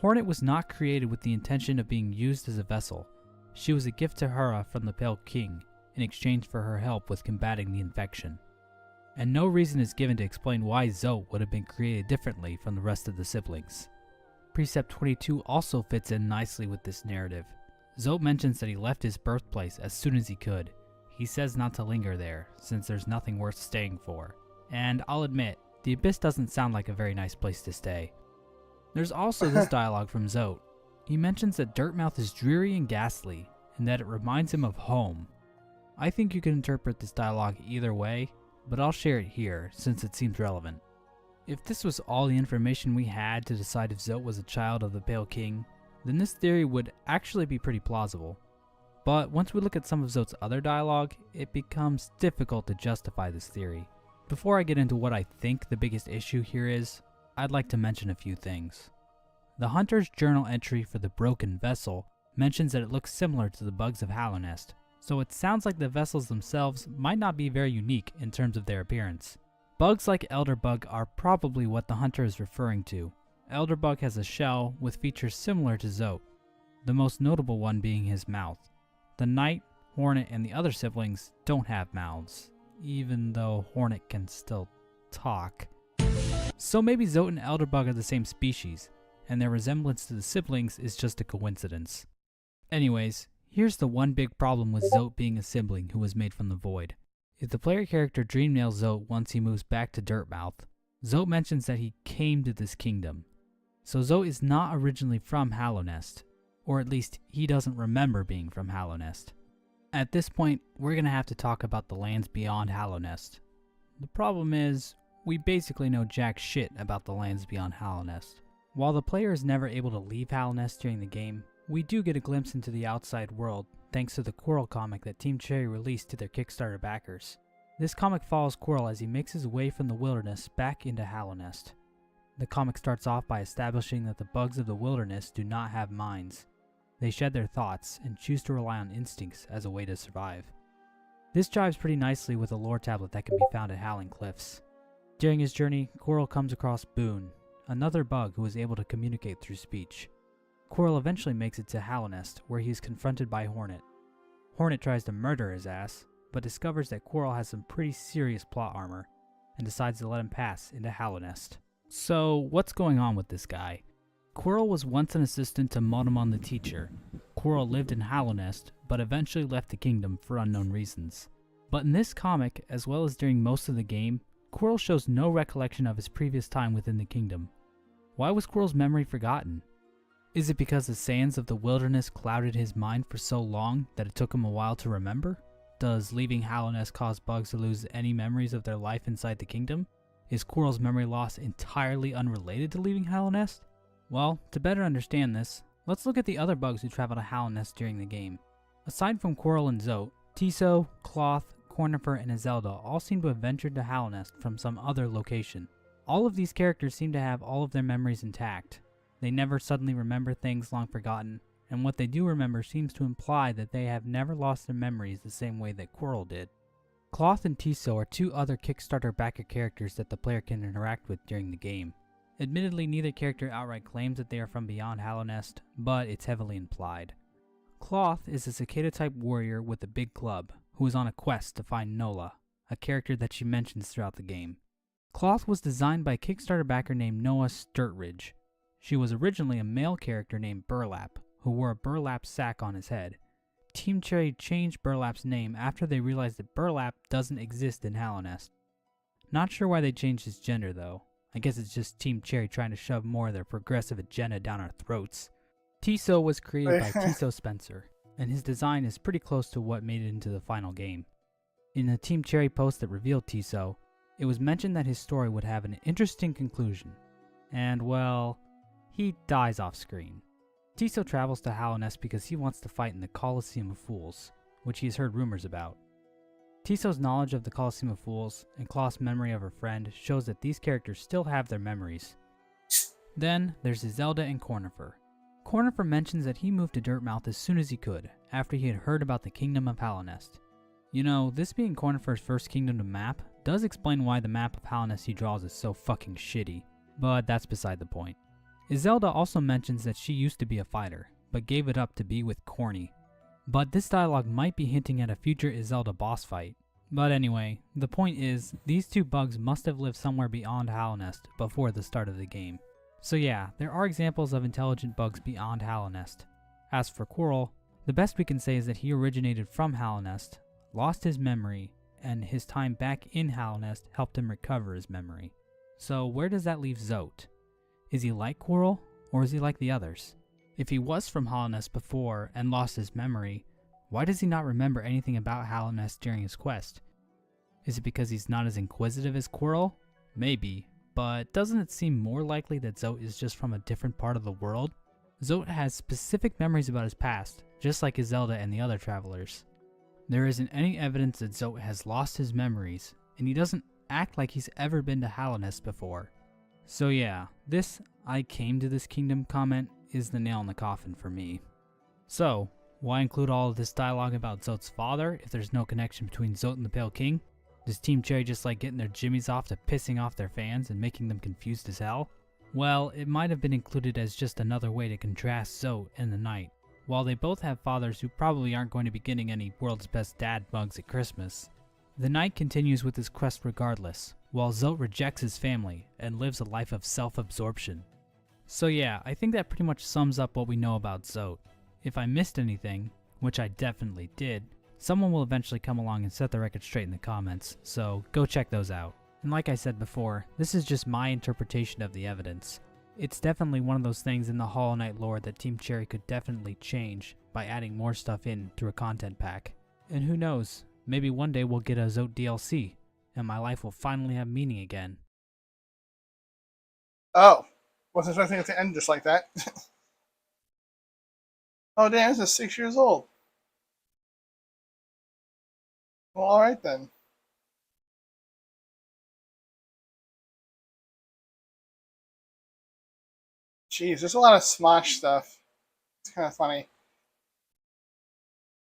Hornet was not created with the intention of being used as a vessel. She was a gift to Hera from the Pale King in exchange for her help with combating the infection. And no reason is given to explain why Zote would have been created differently from the rest of the siblings. Precept 22 also fits in nicely with this narrative. Zote mentions that he left his birthplace as soon as he could. He says not to linger there, since there's nothing worth staying for. And I'll admit, the Abyss doesn't sound like a very nice place to stay. There's also this dialogue from Zote. He mentions that Dirtmouth is dreary and ghastly, and that it reminds him of home. I think you can interpret this dialogue either way, but I'll share it here since it seems relevant. If this was all the information we had to decide if Zote was a child of the Pale King, then this theory would actually be pretty plausible. But once we look at some of Zote's other dialogue, it becomes difficult to justify this theory. Before I get into what I think the biggest issue here is, I'd like to mention a few things. The Hunter's journal entry for the broken vessel mentions that it looks similar to the bugs of Hallownest, so it sounds like the vessels themselves might not be very unique in terms of their appearance. Bugs like Elderbug are probably what the Hunter is referring to. Elderbug has a shell with features similar to Zote, the most notable one being his mouth. The Knight, Hornet, and the other siblings don't have mouths, even though Hornet can still talk. So maybe Zote and Elderbug are the same species, and their resemblance to the siblings is just a coincidence. Anyways, here's the one big problem with Zote being a sibling who was made from the void. If the player character dreamnails Zote once he moves back to Dirtmouth, Zote mentions that he came to this kingdom. So Zote is not originally from Hallownest, or at least he doesn't remember being from Hallownest. At this point, we're gonna have to talk about the lands beyond Hallownest. The problem is, we basically know jack shit about the lands beyond Hallownest. While the player is never able to leave Hallownest during the game, we do get a glimpse into the outside world thanks to the Quirrell comic that Team Cherry released to their Kickstarter backers. This comic follows Quirrell as he makes his way from the wilderness back into Hallownest. The comic starts off by establishing that the bugs of the wilderness do not have minds. They shed their thoughts and choose to rely on instincts as a way to survive. This jives pretty nicely with a lore tablet that can be found at Howling Cliffs. During his journey, Quirrell comes across Boone, another bug who is able to communicate through speech. Quirrell eventually makes it to Hallownest, where he is confronted by Hornet. Hornet tries to murder his ass, but discovers that Quirrell has some pretty serious plot armor, and decides to let him pass into Hallownest. So, what's going on with this guy? Quirrell was once an assistant to Monomon the Teacher. Quirrell lived in Hallownest, but eventually left the kingdom for unknown reasons. But in this comic, as well as during most of the game, Quirrell shows no recollection of his previous time within the kingdom. Why was Quirrell's memory forgotten? Is it because the sands of the wilderness clouded his mind for so long that it took him a while to remember? Does leaving Hallownest cause bugs to lose any memories of their life inside the kingdom? Is Quirrell's memory loss entirely unrelated to leaving Hallownest? Well, to better understand this, let's look at the other bugs who travel to Hallownest during the game. Aside from Quirrell and Zote, Tiso, Cloth, Cornifer, and Izelda all seem to have ventured to Hallownest from some other location. All of these characters seem to have all of their memories intact. They never suddenly remember things long forgotten, and what they do remember seems to imply that they have never lost their memories the same way that Quirrell did. Cloth and Tiso are two other Kickstarter backer characters that the player can interact with during the game. Admittedly, neither character outright claims that they are from beyond Hallownest, but it's heavily implied. Cloth is a cicada-type warrior with a big club, who is on a quest to find Nola, a character that she mentions throughout the game. Cloth was designed by a Kickstarter backer named Noah Sturtridge. She was originally a male character named Burlap, who wore a burlap sack on his head. Team Cherry changed Burlap's name after they realized that Burlap doesn't exist in Hallownest. Not sure why they changed his gender though. I guess it's just Team Cherry trying to shove more of their progressive agenda down our throats. Tiso was created by Tiso Spencer, and his design is pretty close to what made it into the final game. In the Team Cherry post that revealed Tiso, it was mentioned that his story would have an interesting conclusion. And well, he dies off screen. Tiso travels to Hallownest because he wants to fight in the Colosseum of Fools, which he has heard rumors about. Tiso's knowledge of the Colosseum of Fools and Cloth's memory of her friend shows that these characters still have their memories. Then there's Izelda and Cornifer. Cornifer mentions that he moved to Dirtmouth as soon as he could, after he had heard about the Kingdom of Hallownest. You know, this being Cornifer's first kingdom to map does explain why the map of Hallownest he draws is so fucking shitty, but that's beside the point. Izelda also mentions that she used to be a fighter, but gave it up to be with Corny. But this dialogue might be hinting at a future Izelda boss fight. But anyway, the point is, these two bugs must have lived somewhere beyond Hallownest before the start of the game. So yeah, there are examples of intelligent bugs beyond Hallownest. As for Quirrell, the best we can say is that he originated from Hallownest, lost his memory, and his time back in Hallownest helped him recover his memory. So where does that leave Zote? Is he like Quirrell, or is he like the others? If he was from Hallownest before and lost his memory, why does he not remember anything about Hallownest during his quest? Is it because he's not as inquisitive as Quirrell? Maybe, but doesn't it seem more likely that Zote is just from a different part of the world? Zote has specific memories about his past, just like Izelda and the other travelers. There isn't any evidence that Zote has lost his memories, and he doesn't act like he's ever been to Hallownest before. So yeah, this "I came to this kingdom" comment is the nail in the coffin for me. So, why include all of this dialogue about Zote's father if there's no connection between Zote and the Pale King? Does Team Cherry just like getting their jimmies off to pissing off their fans and making them confused as hell? Well, it might have been included as just another way to contrast Zote and the Knight. While they both have fathers who probably aren't going to be getting any world's best dad mugs at Christmas, the Knight continues with his quest regardless, while Zote rejects his family and lives a life of self-absorption. So yeah, I think that pretty much sums up what we know about Zote. If I missed anything, which I definitely did, someone will eventually come along and set the record straight in the comments, so go check those out. And like I said before, this is just my interpretation of the evidence. It's definitely one of those things in the Hollow Knight lore that Team Cherry could definitely change by adding more stuff in through a content pack. And who knows, maybe one day we'll get a Zote DLC, and my life will finally have meaning again. Oh, wasn't expecting it to end just like that. Oh damn, this is 6 years old. Well, alright then. Jeez, there's a lot of Smosh stuff. It's kind of funny.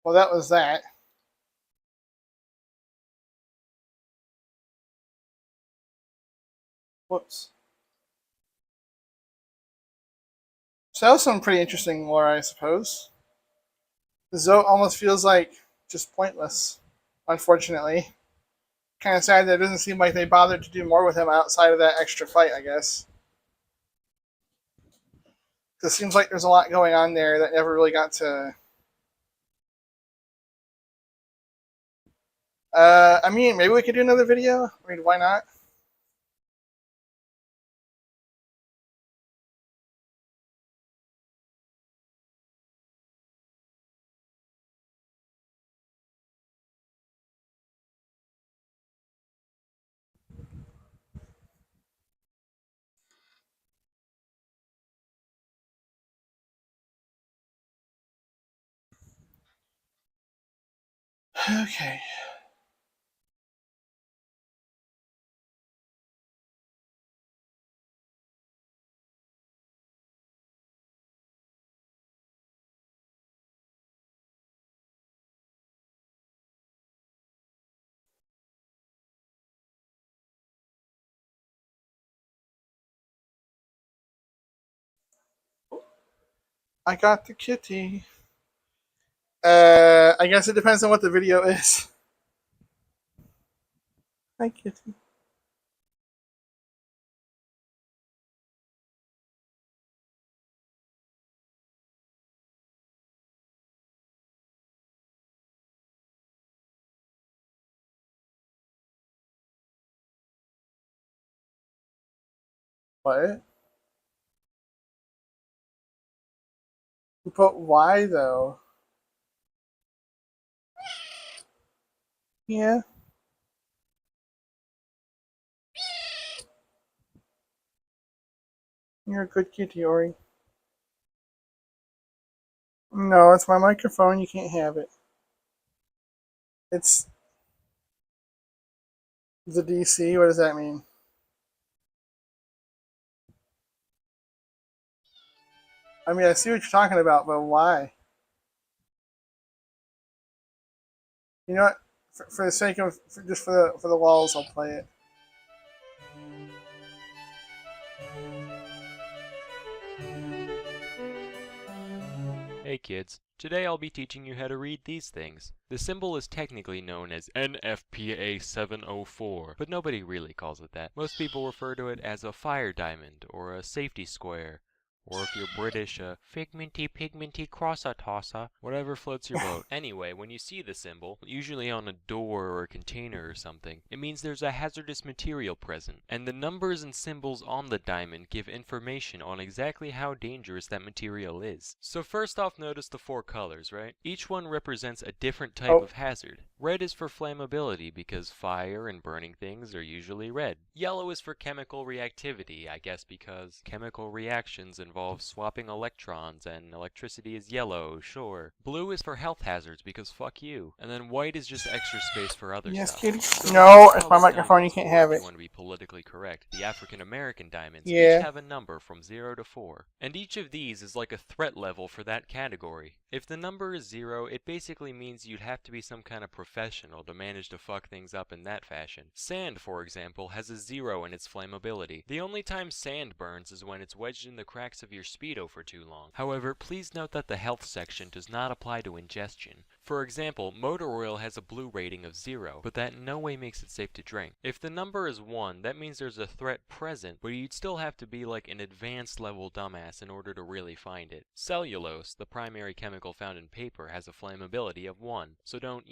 Well, that was that. Whoops. So that was some pretty interesting lore, I suppose. The Zote almost feels like just pointless, unfortunately. Kind of sad that it doesn't seem like they bothered to do more with him outside of that extra fight, I guess. Because it seems like there's a lot going on there that never really got to. I mean, maybe we could do another video. I mean, why not? Okay. I got the kitty. I guess it depends on what the video is. Hi, kitty. What? But why though? Yeah, you're a good kitty, Ori. No, it's my microphone. You can't have it. It's the DC. What does that mean? I mean, I see what you're talking about, but why? You know what? For the sake of just for the walls, I'll play it. Hey kids, today I'll be teaching you how to read these things. The symbol is technically known as NFPA 704, but nobody really calls it that. Most people refer to it as a fire diamond, or a safety square, or if you're British, a pigmenty crossa tossa, whatever floats your boat. Anyway, when you see the symbol, usually on a door or a container or something, it means there's a hazardous material present, and the numbers and symbols on the diamond give information on exactly how dangerous that material is. So first off, notice the 4 colors, right? Each one represents a different type of hazard. Red is for flammability because fire and burning things are usually red. Yellow is for chemical reactivity, I guess because chemical reactions involve swapping electrons and electricity is yellow, sure. Blue is for health hazards because fuck you. And then white is just extra space for other Yes, stuff. kitty. So No, it's my microphone. You can't have if it. you want to be politically correct, the African American diamonds Yeah. each have a number from 0 to 4. And each of these is like a threat level for that category. If the number is 0, it basically means you'd have to be some kind of professional to manage to fuck things up in that fashion. Sand, for example, has a 0 in its flammability. The only time sand burns is when it's wedged in the cracks of your Speedo for too long. However, please note that the health section does not apply to ingestion. For example, motor oil has a blue rating of 0, but that in no way makes it safe to drink. If the number is 1, that means there's a threat present, but you'd still have to be like an advanced level dumbass in order to really find it. Cellulose, the primary chemical found in paper, has a flammability of 1, so don't,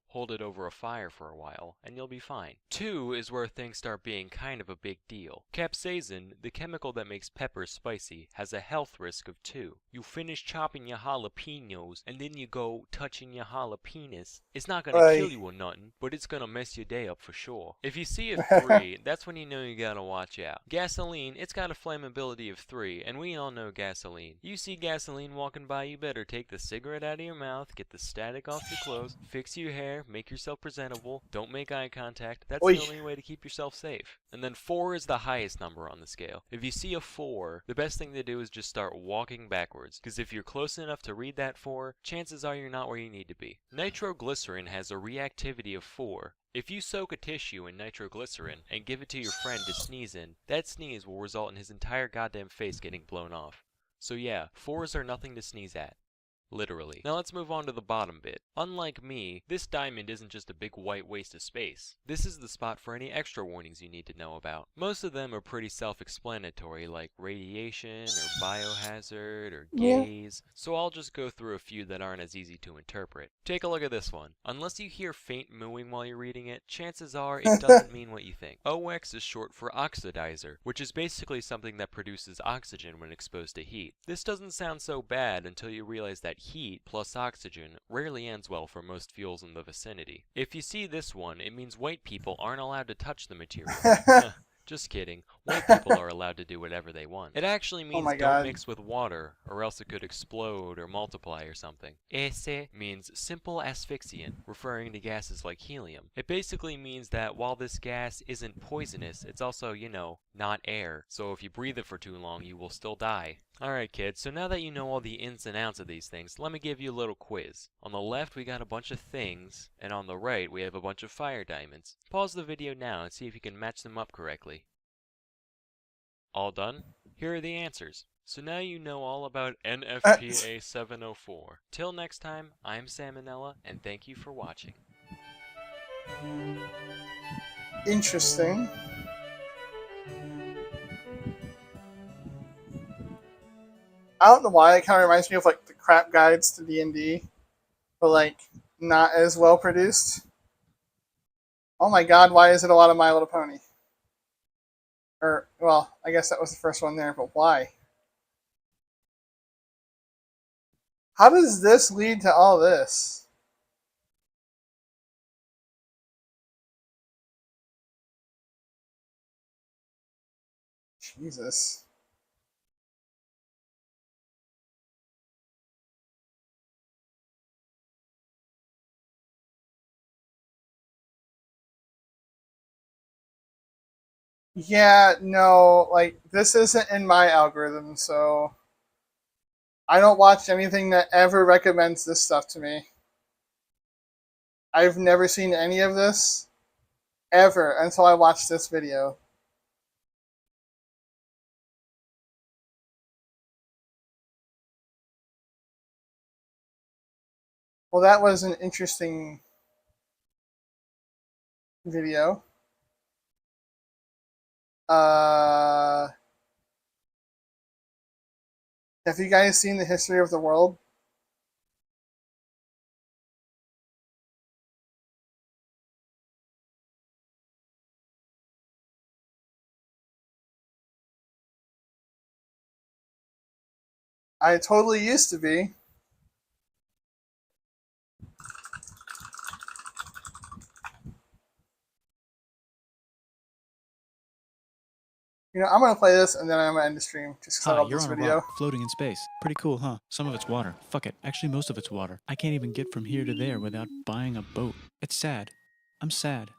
hold it over a fire for a while, and you'll be fine. 2 is where things start being kind of a big deal. Capsaicin, the chemical that makes peppers spicy, has a health risk of 2. You finish chopping your jalapenos and then you go touching your jalapenos. It's not gonna kill you or nothing, but it's gonna mess your day up for sure. If you see a 3, that's when you know you gotta watch out. Gasoline, it's got a flammability of 3, and we all know gasoline. You see gasoline walking by, you better take the cigarette out of your mouth, get the static off your clothes, fix your hair, make yourself presentable, don't make eye contact. That's the only way to keep yourself safe. And then 4 is the highest number on the scale. If you see a 4, the best thing to do is just start walking backwards, because if you're close enough to read that 4, chances are you're not where you need to be. Nitroglycerin has a reactivity of 4. If you soak a tissue in nitroglycerin and give it to your friend to sneeze in, that sneeze will result in his entire goddamn face getting blown off. So yeah, 4s are nothing to sneeze at. Literally. Now let's move on to the bottom bit. Unlike me, this diamond isn't just a big white waste of space. This is the spot for any extra warnings you need to know about. Most of them are pretty self-explanatory, like radiation, or biohazard, or gaze, so I'll just go through a few that aren't as easy to interpret. Take a look at this one. Unless you hear faint mooing while you're reading it, chances are it doesn't mean what you think. OX is short for oxidizer, which is basically something that produces oxygen when exposed to heat. This doesn't sound so bad until you realize that heat plus oxygen rarely ends well for most fuels in the vicinity. If you see this one, it means white people aren't allowed to touch the material. Just kidding. White people are allowed to do whatever they want. It actually means don't mix with water, or else it could explode or multiply or something. Ese means simple asphyxiant, referring to gases like helium. It basically means that while this gas isn't poisonous, it's also, you know, not air. So if you breathe it for too long, you will still die. Alright kids, so now that you know all the ins and outs of these things, let me give you a little quiz. On the left we got a bunch of things, and on the right we have a bunch of fire diamonds. Pause the video now and see if you can match them up correctly. All done? Here are the answers. So now you know all about NFPA 704. Till next time, I'm Salmonella, and thank you for watching. Interesting. I don't know why, it kind of reminds me of like the crap guides to D&D, but like not as well produced. Oh my god, why is it a lot of My Little Pony? Or, well, I guess that was the first one there, but why? How does this lead to all this? Jesus. Yeah, no, like, this isn't in my algorithm, so I don't watch anything that ever recommends this stuff to me. I've never seen any of this, ever, until I watched this video. Well, that was an interesting video. Have you guys seen the history of the world? I totally used to be. You know, I'm gonna play this and then I'm gonna end the stream just because I love you're this on a video. rock, floating in space. Pretty cool, huh? Some of it's water. Fuck it. Actually, most of it's water. I can't even get from here to there without buying a boat. It's sad. I'm sad.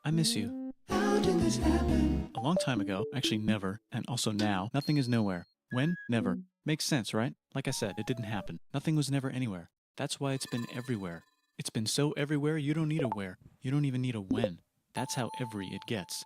I miss you. How did this happen? A long time ago. Actually, never. And also now. Nothing is nowhere. When? Never. Makes sense, right? Like I said, it didn't happen. Nothing was never anywhere. That's why it's been everywhere. It's been so everywhere, you don't need a where. You don't even need a when. That's how every it gets.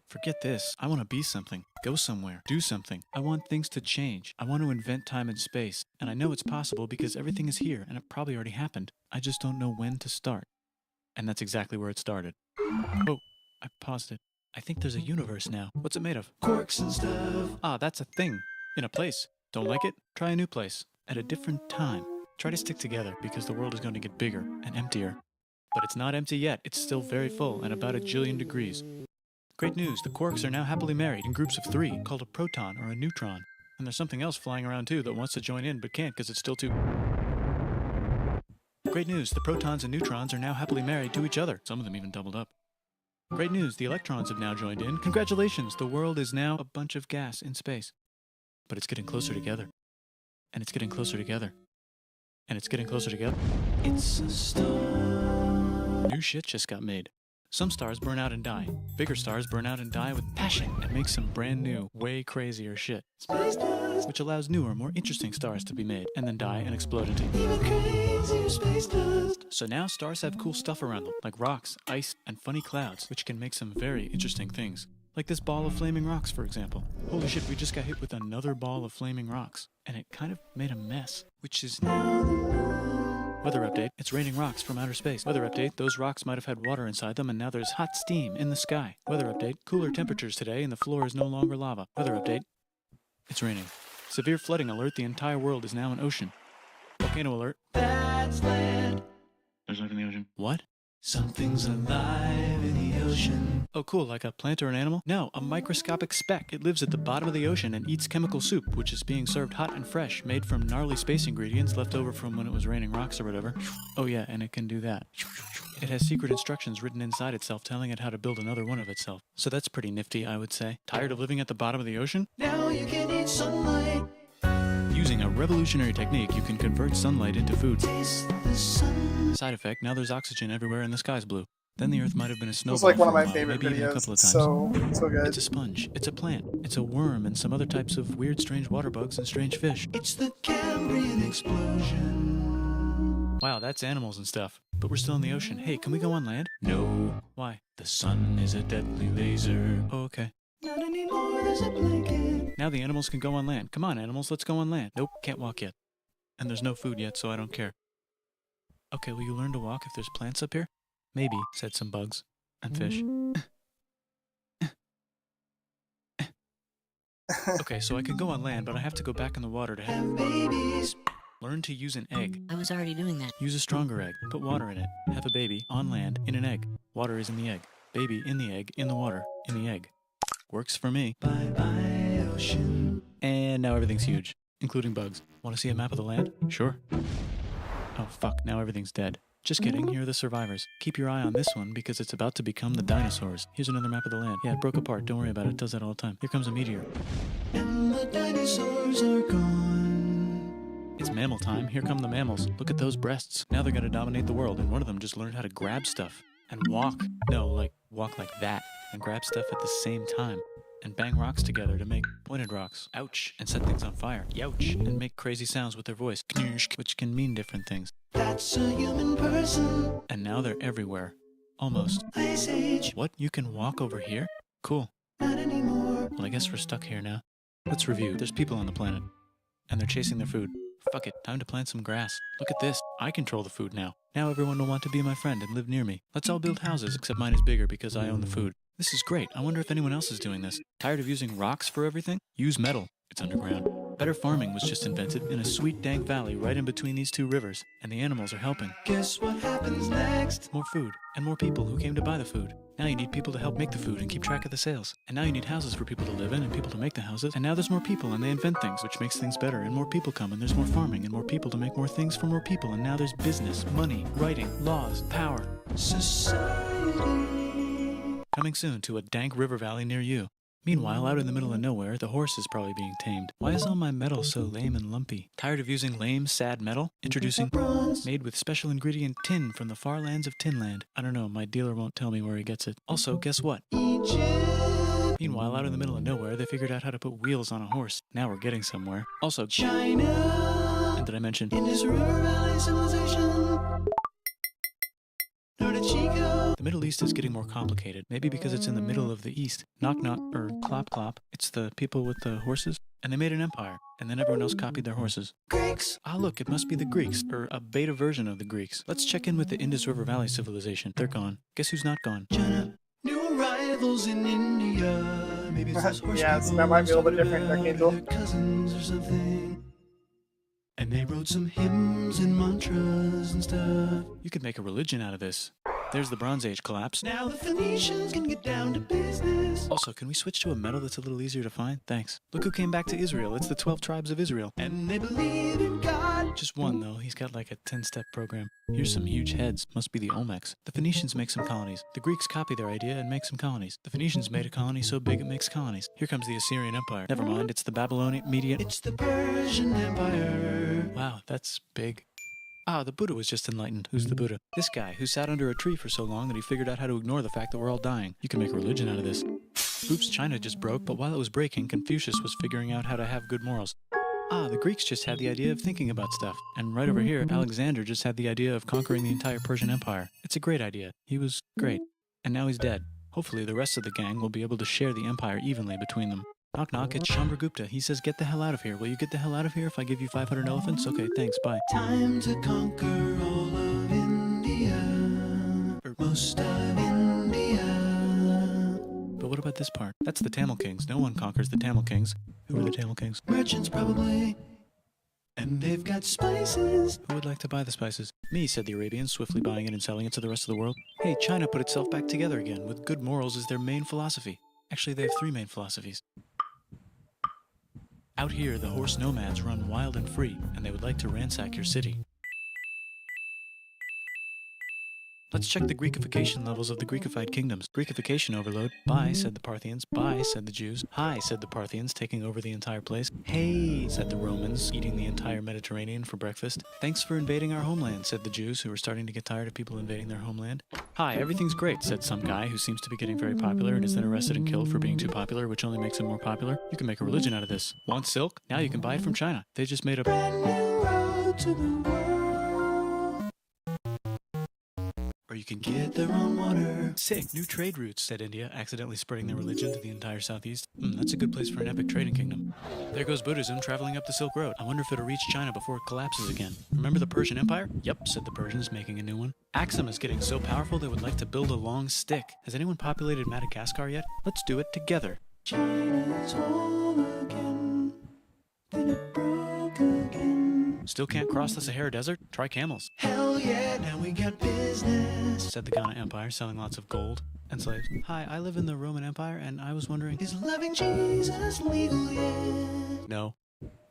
Forget this. I want to be something, go somewhere, do something. I want things to change. I want to invent time and space. And I know it's possible because everything is here and it probably already happened. I just don't know when to start. And that's exactly where it started. Oh, I paused it. I think there's a universe now. What's it made of? Quarks and stuff. Ah, that's a thing. In a place. Don't like it? Try a new place. At a different time. Try to stick together because the world is going to get bigger and emptier. But it's not empty yet. It's still very full and about 1,000,000,000 degrees. Great news, the quarks are now happily married in groups of 3, called a proton or a neutron. And there's something else flying around too that wants to join in but can't because it's still too... Great news, the protons and neutrons are now happily married to each other. Some of them even doubled up. Great news, the electrons have now joined in. Congratulations, the world is now a bunch of gas in space. But it's getting closer together. And it's getting closer together. And it's getting closer together. It's a star. New shit just got made. Some stars burn out and die. Bigger stars burn out and die with passion and make some brand new, way crazier shit. Space dust. Which allows newer, more interesting stars to be made and then die and explode into even crazier space dust. So now stars have cool stuff around them, like rocks, ice, and funny clouds, which can make some very interesting things. Like this ball of flaming rocks, for example. Holy shit, we just got hit with another ball of flaming rocks. And it kind of made a mess, which is now the moon. Weather update, it's raining rocks from outer space. Weather update, those rocks might have had water inside them and now there's hot steam in the sky. Weather update, cooler temperatures today and the floor is no longer lava. Weather update, it's raining. Severe flooding alert, the entire world is now an ocean. Volcano alert, that's land. There's life in the ocean. What? Something's alive in the ocean. Oh cool, like a plant or an animal? No, a microscopic speck. It lives at the bottom of the ocean and eats chemical soup, which is being served hot and fresh, made from gnarly space ingredients left over from when it was raining rocks or whatever. Oh yeah, and it can do that. It has secret instructions written inside itself telling it how to build another one of itself. So that's pretty nifty, I would say. Tired of living at the bottom of the ocean? Now you can eat sunlight. Using a revolutionary technique, you can convert sunlight into food. Taste the sun. Side effect, now there's oxygen everywhere and the sky's blue. Then the earth might have been a snowball. It's like one of for a my while, favorite maybe even a videos. couple of It's times. so good. It's a sponge, it's a plant, it's a worm and some other types of weird strange water bugs and strange fish. It's the Cambrian explosion. Wow, that's animals and stuff. But we're still in the ocean. Hey, can we go on land? No. Why? The sun is a deadly laser. Oh, okay. Not anymore, there's a blanket. Now the animals can go on land. Come on, animals, let's go on land. Nope, can't walk yet. And there's no food yet, so I don't care. Okay, will you learn to walk if there's plants up here? Maybe, said some bugs. And fish. Okay, so I can go on land, but I have to go back in the water to have babies. Learn to use an egg. I was already doing that. Use a stronger egg. Put water in it. Have a baby on land in an egg. Water is in the egg. Baby in the egg, in the water, in the egg. Works for me. Bye-bye, ocean. And now everything's huge, including bugs. Want to see a map of the land? Sure. Oh, fuck. Now everything's dead. Just kidding. Here are the survivors. Keep your eye on this one because it's about to become the dinosaurs. Here's another map of the land. Yeah, it broke apart. Don't worry about it. It does that all the time. Here comes a meteor. And the dinosaurs are gone. It's mammal time. Here come the mammals. Look at those breasts. Now they're going to dominate the world, and one of them just learned how to grab stuff and walk. No, like walk like that and grab stuff at the same time. And bang rocks together to make pointed rocks. Ouch. And set things on fire. Youch. And make crazy sounds with their voice. Knirsch, which can mean different things. That's a human person. And now they're everywhere. Almost. Ice Age. What? You can walk over here? Cool. Not anymore. Well, I guess we're stuck here now. Let's review. There's people on the planet. And they're chasing their food. Fuck it. Time to plant some grass. Look at this. I control the food now. Now everyone will want to be my friend and live near me. Let's all build houses, except mine is bigger because I own the food. This is great. I wonder if anyone else is doing this. Tired of using rocks for everything? Use metal. It's underground. Better farming was just invented in a sweet dank valley right in between these two rivers, and the animals are helping. Guess what happens next? More food, and more people who came to buy the food. Now you need people to help make the food and keep track of the sales. And now you need houses for people to live in and people to make the houses. And now there's more people and they invent things, which makes things better. And more people come and there's more farming and more people to make more things for more people. And now there's business, money, writing, laws, power. Society. Coming soon to a dank river valley near you. Meanwhile, out in the middle of nowhere, the horse is probably being tamed. Why is all my metal so lame and lumpy? Tired of using lame, sad metal? Introducing bronze, made with special ingredient tin from the far lands of Tinland. I don't know, my dealer won't tell me where he gets it. Also, guess what? Egypt. Meanwhile, out in the middle of nowhere, they figured out how to put wheels on a horse. Now we're getting somewhere. Also, China. And did I mention Indus River Valley civilization? The Middle East is getting more complicated, maybe because it's in the middle of the East. Knock knock, or clop clop. It's the people with the horses. And they made an empire, and then everyone else copied their horses. Greeks! Ah look, it must be the Greeks, or a beta version of the Greeks. Let's check in with the Indus River Valley civilization. They're gone. Guess who's not gone? China. New arrivals in India. Maybe it's those horse Yeah, people that might be a little bit sorted different, out, Archangel. or their cousins or something. And they wrote some hymns and mantras and stuff. You could make a religion out of this. There's the Bronze Age collapse. Now the Phoenicians can get down to business. Also, can we switch to a metal that's a little easier to find? Thanks. Look who came back to Israel. It's the 12 tribes of Israel. And they believe in God. Just one, though. He's got like a 10-step program. Here's some huge heads. Must be the Olmecs. The Phoenicians make some colonies. The Greeks copy their idea and make some colonies. The Phoenicians made a colony so big it makes colonies. Here comes the Assyrian Empire. Never mind, it's the Babylonian Median. It's the Persian Empire. Wow, that's big. Ah, the Buddha was just enlightened. Who's the Buddha? This guy, who sat under a tree for so long that he figured out how to ignore the fact that we're all dying. You can make a religion out of this. Oops, China just broke, but while it was breaking, Confucius was figuring out how to have good morals. Ah, the Greeks just had the idea of thinking about stuff. And right over here, Alexander just had the idea of conquering the entire Persian Empire. It's a great idea. He was great. And now he's dead. Hopefully the rest of the gang will be able to share the empire evenly between them. Knock knock, it's Chandragupta. He says, get the hell out of here. Will you get the hell out of here if I give you 500 elephants? Okay, thanks, bye. Time to conquer all of India. Or most of India. But what about this part? That's the Tamil Kings. No one conquers the Tamil Kings. Who are the Tamil Kings? Merchants, probably. And they've got spices. Who would like to buy the spices? Me, said the Arabians, swiftly buying it and selling it to the rest of the world. Hey, China put itself back together again, with good morals as their main philosophy. Actually, they have 3 main philosophies. Out here, the horse nomads run wild and free, and they would like to ransack your city. Let's check the Greekification levels of the Greekified kingdoms. Greekification overload. Bye, said the Parthians. Bye, said the Jews. Hi, said the Parthians, taking over the entire place. Hey, said the Romans, eating the entire Mediterranean for breakfast. Thanks for invading our homeland, said the Jews, who were starting to get tired of people invading their homeland. Hi, everything's great, said some guy who seems to be getting very popular and is then arrested and killed for being too popular, which only makes him more popular. You can make a religion out of this. Want silk? Now you can buy it from China. They just made a brand new road to the world. Or you can get their own water. Sick, new trade routes, said India, accidentally spreading their religion to the entire southeast. That's a good place for an epic trading kingdom. There goes Buddhism traveling up the Silk Road. I wonder if it'll reach China before it collapses again. Remember the Persian Empire? Yep, said the Persians, making a new one. Axum is getting so powerful they would like to build a long stick. Has anyone populated Madagascar yet? Let's do it together. China's home again. Then it broke again. Still can't cross the Sahara Desert? Try camels. Hell yeah, now we got business, said the Ghana Empire, selling lots of gold and slaves. Hi, I live in the Roman Empire, and I was wondering, is loving Jesus legal yet? No.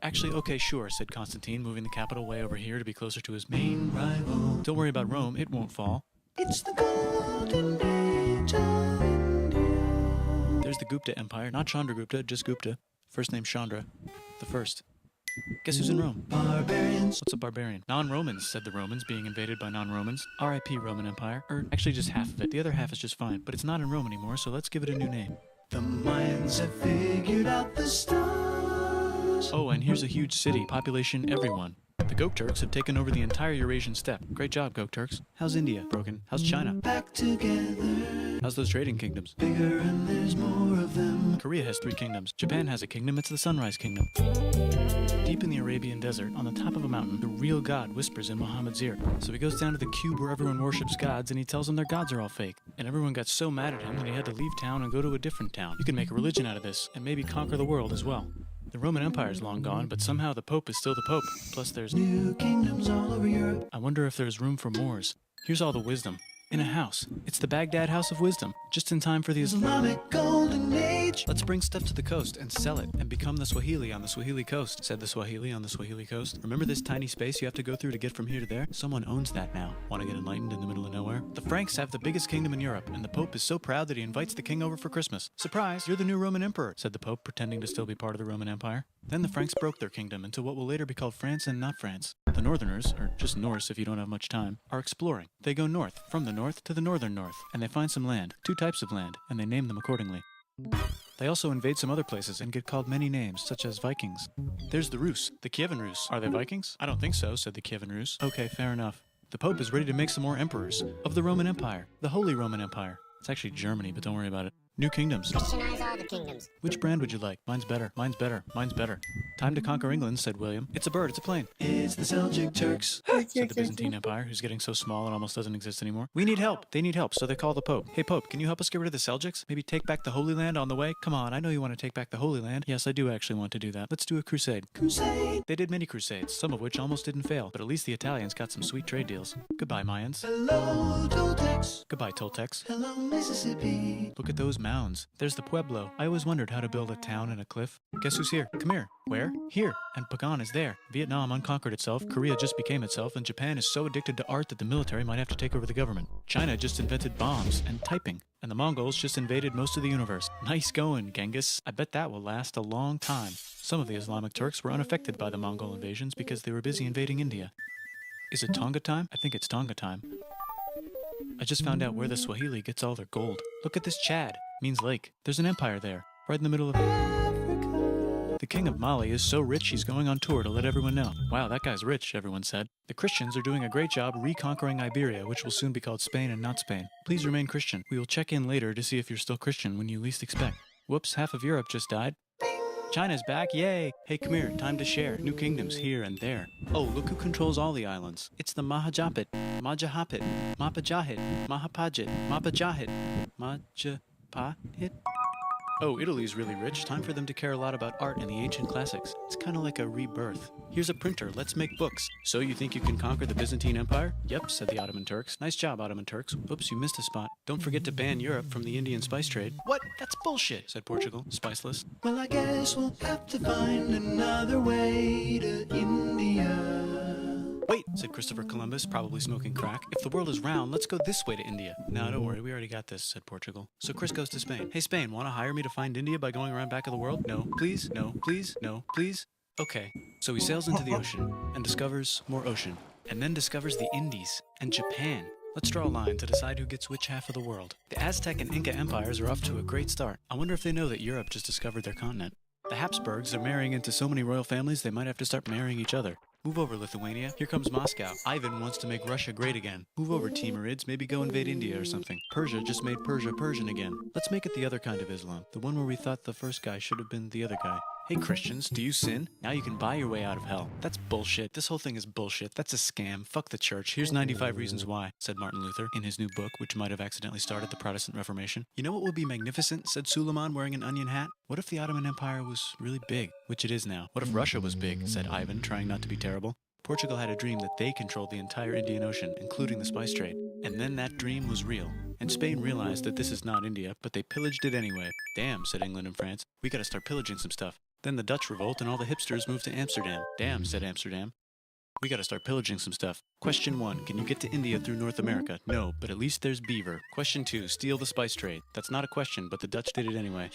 Actually, okay, sure, said Constantine, moving the capital way over here to be closer to his main rival. Don't worry about Rome, it won't fall. It's the golden age of India. There's the Gupta Empire, not Chandragupta, just Gupta. First name Chandra. The first. Guess who's in Rome? Barbarians. What's a barbarian? Non-Romans, said the Romans, being invaded by non-Romans. R.I.P. Roman Empire. Or actually just half of it. The other half is just fine, but it's not in Rome anymore, so let's give it a new name. The Mayans have figured out the stars. Oh, and here's a huge city. Population everyone. The Gokturks have taken over the entire Eurasian steppe. Great job, Gokturks. How's India? Broken. How's China? Back together. How's those trading kingdoms? Bigger and there's more of them. Korea has 3 kingdoms. Japan has a kingdom. It's the Sunrise Kingdom. Deep in the Arabian desert, on the top of a mountain, the real God whispers in Muhammad's ear. So he goes down to the cube where everyone worships gods, and he tells them their gods are all fake. And everyone got so mad at him that he had to leave town and go to a different town. You can make a religion out of this, and maybe conquer the world as well. The Roman Empire is long gone, but somehow the Pope is still the Pope. Plus there's new kingdoms all over Europe. I wonder if there's room for Moors. Here's all the wisdom. In a house. It's the Baghdad House of Wisdom. Just in time for the Islamic Golden Age. Let's bring stuff to the coast and sell it and become the Swahili on the Swahili coast, said the Swahili on the Swahili coast. Remember this tiny space you have to go through to get from here to there? Someone owns that now. Want to get enlightened in the middle of nowhere? The Franks have the biggest kingdom in Europe, and the Pope is so proud that he invites the king over for Christmas. Surprise, you're the new Roman emperor, said the Pope, pretending to still be part of the Roman Empire. Then the Franks broke their kingdom into what will later be called France and not France. The Northerners, or just Norse if you don't have much time, are exploring. They go north, from the north to the northern north, and they find some land, 2 types of land, and they name them accordingly. They also invade some other places and get called many names, such as Vikings. There's the Rus, the Kievan Rus. Are they Vikings? I don't think so, said the Kievan Rus. Okay, fair enough. The Pope is ready to make some more emperors of the Roman Empire, the Holy Roman Empire. It's actually Germany, but don't worry about it. New kingdoms. Christianize all the kingdoms. Which brand would you like? Mine's better. Mine's better. Mine's better. Time to conquer England, said William. It's a bird. It's a plane. It's the Seljuk Turks, said the Byzantine Empire, who's getting so small it almost doesn't exist anymore. We need help. They need help, so they call the Pope. Hey, Pope, can you help us get rid of the Seljuks? Maybe take back the Holy Land on the way? Come on, I know you want to take back the Holy Land. Yes, I do actually want to do that. Let's do a crusade. Crusade! They did many crusades, some of which almost didn't fail, but at least the Italians got some sweet trade deals. Goodbye, Mayans. Hello, Toltecs. Goodbye, Toltecs. Hello, Mississippi. Look at those mounds. There's the Pueblo. I always wondered how to build a town in a cliff. Guess who's here? Come here. Where? Here. And Pagan is there. Vietnam unconquered itself, Korea just became itself, and Japan is so addicted to art that the military might have to take over the government. China just invented bombs and typing. And the Mongols just invaded most of the universe. Nice going, Genghis. I bet that will last a long time. Some of the Islamic Turks were unaffected by the Mongol invasions because they were busy invading India. Is it Tonga time? I think it's Tonga time. I just found out where the Swahili gets all their gold. Look at this Chad. Means lake. There's an empire there, right in the middle of Africa. The king of Mali is so rich he's going on tour to let everyone know. Wow, that guy's rich, everyone said. The Christians are doing a great job reconquering Iberia, which will soon be called Spain and not Spain. Please remain Christian. We will check in later to see if you're still Christian when you least expect. Whoops, half of Europe just died. China's back, yay! Hey, come here, time to share. New kingdoms here and there. Oh, look who controls all the islands. It's the Mahajapit, Majahapit, Mapajahit, Mahapajit, Mapajahit, Majapahit. Oh, Italy's really rich. Time for them to care a lot about art and the ancient classics. It's kind of like a rebirth. Here's a printer. Let's make books. So you think you can conquer the Byzantine Empire? Yep, said the Ottoman Turks. Nice job, Ottoman Turks. Oops, you missed a spot. Don't forget to ban Europe from the Indian spice trade. What? That's bullshit, said Portugal, spiceless. Well, I guess we'll have to find another way to India. Wait, said Christopher Columbus, probably smoking crack. If the world is round, let's go this way to India. No, don't worry, we already got this, said Portugal. So Chris goes to Spain. Hey, Spain, want to hire me to find India by going around back of the world? No, please, no, please, no, please. Okay. So he sails into the ocean and discovers more ocean, and then discovers the Indies and Japan. Let's draw a line to decide who gets which half of the world. The Aztec and Inca empires are off to a great start. I wonder if they know that Europe just discovered their continent. The Habsburgs are marrying into so many royal families they might have to start marrying each other. Move over, Lithuania. Here comes Moscow. Ivan wants to make Russia great again. Move over, Timurids. Maybe go invade India or something. Persia just made Persia Persian again. Let's make it the other kind of Islam. The one where we thought the first guy should have been the other guy. Hey Christians, do you sin? Now you can buy your way out of hell. That's bullshit. This whole thing is bullshit. That's a scam. Fuck the church. Here's 95 Reasons Why, said Martin Luther in his new book, which might have accidentally started the Protestant Reformation. You know what would be magnificent, said Suleiman wearing an onion hat? What if the Ottoman Empire was really big, which it is now? What if Russia was big, said Ivan, trying not to be terrible. Portugal had a dream that they controlled the entire Indian Ocean, including the spice trade. And then that dream was real. And Spain realized that this is not India, but they pillaged it anyway. Damn, said England and France. We gotta start pillaging some stuff. Then the Dutch revolt and all the hipsters moved to Amsterdam. Damn, said Amsterdam. We gotta start pillaging some stuff. Question 1. Can you get to India through North America? No, but at least there's beaver. Question 2. Steal the spice trade. That's not a question, but the Dutch did it anyway.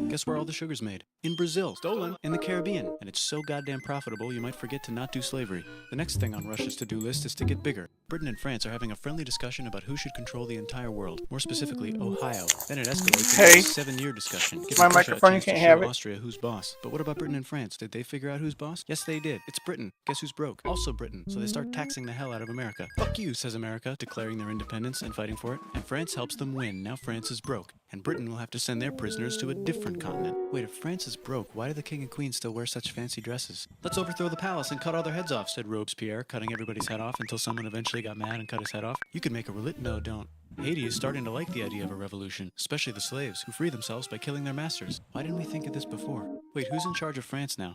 Guess where all the sugar's made? In Brazil. Stolen. In the Caribbean. And it's so goddamn profitable you might forget to not do slavery. The next thing on Russia's to-do list is to get bigger. Britain and France are having a friendly discussion about who should control the entire world. More specifically, Ohio. Then it escalates into a 7-year discussion. My microphone, you can't have it. Austria who's boss. But what about Britain and France? Did they figure out who's boss? Yes, they did. It's Britain. Guess who's broke? Also Britain. So they start taxing the hell out of America. Fuck you, says America, declaring their independence and fighting for it. And France helps them win. Now France is broke. And Britain will have to send their prisoners to a different continent. Wait, if France is broke, why do the king and queen still wear such fancy dresses? Let's overthrow the palace and cut all their heads off, said Robespierre, cutting everybody's head off until someone eventually got mad and cut his head off. You could make a No, don't. Haiti is starting to like the idea of a revolution, especially the slaves, who free themselves by killing their masters. Why didn't we think of this before? Wait, who's in charge of France now?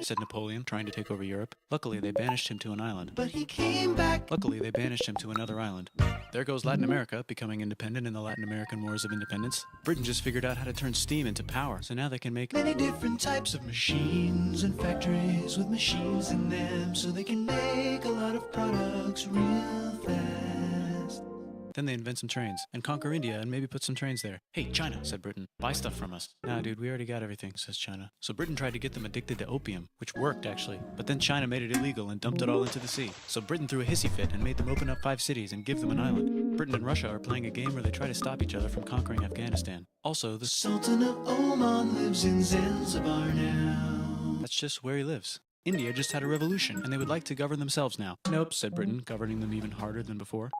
Said Napoleon, trying to take over Europe. Luckily, they banished him to an island. But he came back. Luckily, they banished him to another island. There goes Latin America, becoming independent in the Latin American Wars of Independence. Britain just figured out how to turn steam into power, so now they can make many different types of machines and factories with machines in them, so they can make a lot of products real fast. Then they invent some trains, and conquer India and maybe put some trains there. Hey, China, said Britain, buy stuff from us. Nah, dude, we already got everything, says China. So Britain tried to get them addicted to opium, which worked, actually. But then China made it illegal and dumped it all into the sea. So Britain threw a hissy fit and made them open up 5 cities and give them an island. Britain and Russia are playing a game where they try to stop each other from conquering Afghanistan. Also, the Sultan of Oman lives in Zanzibar now. That's just where he lives. India just had a revolution, and they would like to govern themselves now. Nope, said Britain, governing them even harder than before.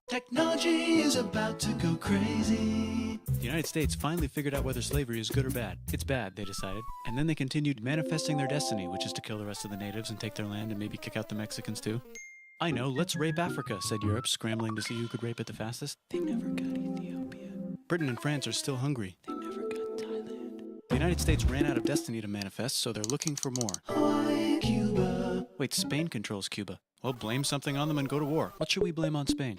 Technology is about to go crazy. The United States finally figured out whether slavery is good or bad. It's bad, they decided. And then they continued manifesting their destiny, which is to kill the rest of the natives and take their land and maybe kick out the Mexicans too. I know, let's rape Africa, said Europe, scrambling to see who could rape it the fastest. They never got Ethiopia. Britain and France are still hungry. They never got Thailand. The United States ran out of destiny to manifest, so they're looking for more. Hawaii, Cuba. Wait, Spain controls Cuba. Well, blame something on them and go to war. What should we blame on Spain?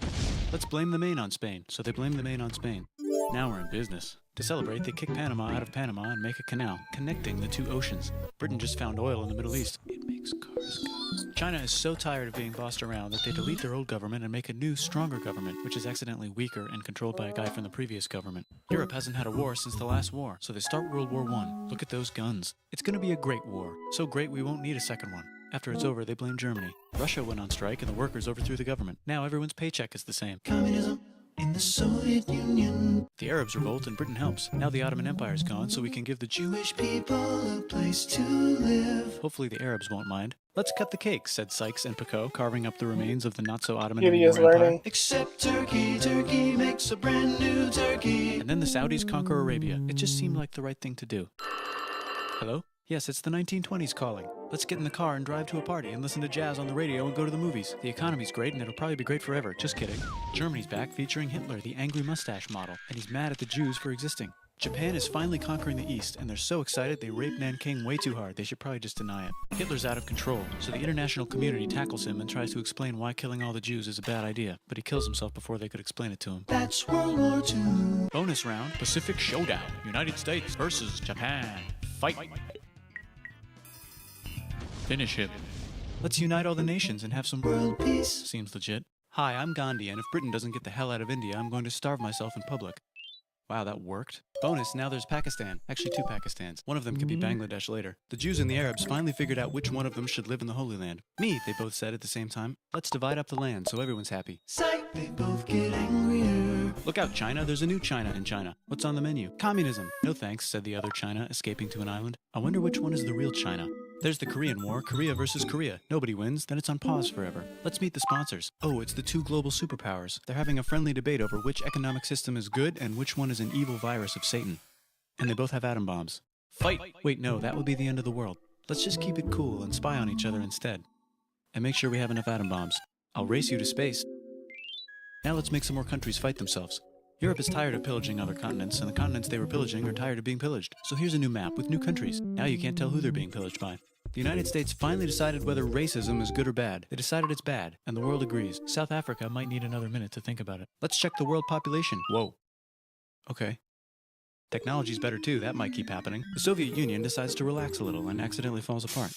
Let's blame the Maine on Spain. So they blame the Maine on Spain. Now we're in business. To celebrate, they kick Panama out of Panama and make a canal, connecting the two oceans. Britain just found oil in the Middle East. It makes cars go. China is so tired of being bossed around that they delete their old government and make a new, stronger government, which is accidentally weaker and controlled by a guy from the previous government. Europe hasn't had a war since the last war, so they start World War I. Look at those guns. It's gonna be a great war. So great we won't need a second one. After it's over, they blame Germany. Russia went on strike and the workers overthrew the government. Now everyone's paycheck is the same. Communism in the Soviet Union. The Arabs revolt and Britain helps. Now the Ottoman Empire's gone, so we can give the Jewish people a place to live. Hopefully the Arabs won't mind. Let's cut the cake, said Sykes and Picot, carving up the remains of the not-so-Ottoman Kitty is Empire. learning. Except Turkey, Turkey makes a brand new turkey. And then the Saudis conquer Arabia. It just seemed like the right thing to do. Hello? Yes, it's the 1920s calling. Let's get in the car and drive to a party and listen to jazz on the radio and go to the movies. The economy's great and it'll probably be great forever. Just kidding. Germany's back featuring Hitler, the angry mustache model, and he's mad at the Jews for existing. Japan is finally conquering the East, and they're so excited they raped Nanking way too hard. They should probably just deny it. Hitler's out of control, so the international community tackles him and tries to explain why killing all the Jews is a bad idea, but he kills himself before they could explain it to him. That's World War II. Bonus round, Pacific Showdown. United States versus Japan. Fight. Finish him. Let's unite all the nations and have some world peace. Seems legit. Hi, I'm Gandhi, and if Britain doesn't get the hell out of India, I'm going to starve myself in public. Wow, that worked. Bonus, now there's Pakistan. Actually, two Pakistans. One of them could be Bangladesh later. The Jews and the Arabs finally figured out which one of them should live in the Holy Land. Me, they both said at the same time. Let's divide up the land so everyone's happy. Psych, they both get angrier. Look out, China. There's a new China in China. What's on the menu? Communism. No thanks, said the other China, escaping to an island. I wonder which one is the real China. There's the Korean War, Korea versus Korea. Nobody wins, then it's on pause forever. Let's meet the sponsors. Oh, it's the two global superpowers. They're having a friendly debate over which economic system is good and which one is an evil virus of Satan. And they both have atom bombs. Fight! Wait, no, that would be the end of the world. Let's just keep it cool and spy on each other instead. And make sure we have enough atom bombs. I'll race you to space. Now let's make some more countries fight themselves. Europe is tired of pillaging other continents, and the continents they were pillaging are tired of being pillaged. So here's a new map with new countries. Now you can't tell who they're being pillaged by. The United States finally decided whether racism is good or bad. They decided it's bad, and the world agrees. South Africa might need another minute to think about it. Let's check the world population. Whoa. Okay. Technology's better too, that might keep happening. The Soviet Union decides to relax a little and accidentally falls apart.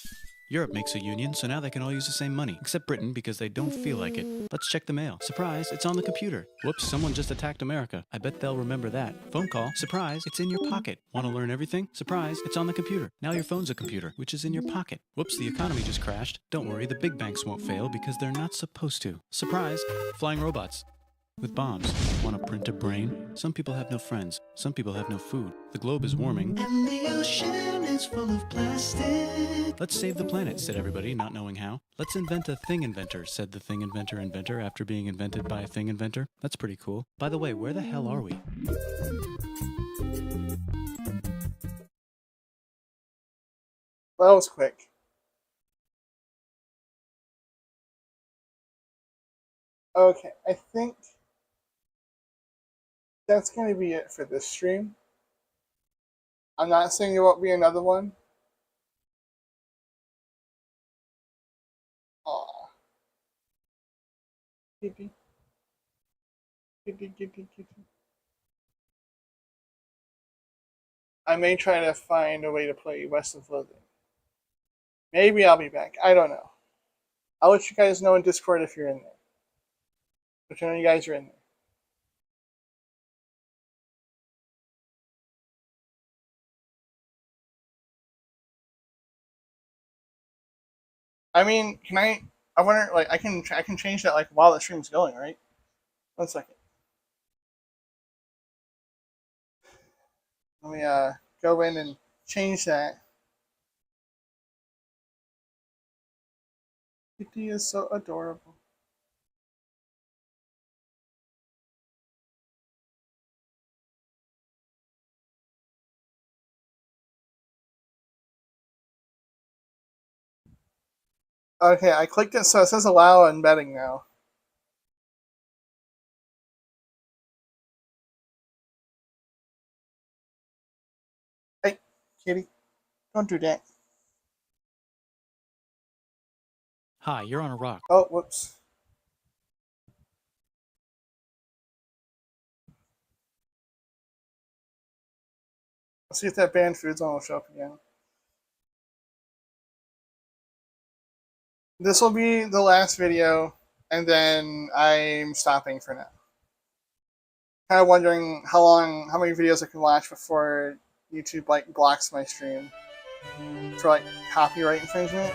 Europe makes a union, so now they can all use the same money, except Britain because they don't feel like it. Let's check the mail. Surprise, it's on the computer. Whoops, someone just attacked America. I bet they'll remember that. Phone call. Surprise, it's in your pocket. Want to learn everything? Surprise, it's on the computer. Now your phone's a computer, which is in your pocket. Whoops, the economy just crashed. Don't worry, the big banks won't fail because they're not supposed to. Surprise, flying robots. With bombs. Want to print a brain? Some people have no friends. Some people have no food. The globe is warming. And the ocean is full of plastic. Let's save the planet, said everybody, not knowing how. Let's invent a thing inventor, said the thing inventor after being invented by a thing inventor. That's pretty cool. By the way, where the hell are we? That was quick. Okay, I think that's going to be it for this stream. I'm not saying there won't be another one. Aw. Kitty. Kitty, kitty, kitty. I may try to find a way to play West of Loathing. Maybe I'll be back. I don't know. I'll let you guys know in Discord if you're in there. Which I know you guys are in there. I mean, I wonder, like, I can change that, like, while the stream's going, right? 1 second. Let me, go in and change that. Kitty is so adorable. Okay, I clicked it, so it says allow embedding now. Hey, kitty, don't do that. Hi, you're on a rock. Oh, whoops. Let's see if that banned food zone will show up again. This will be the last video, and then I'm stopping for now. Kind of wondering how many videos I can watch before YouTube like blocks my stream for like copyright infringement.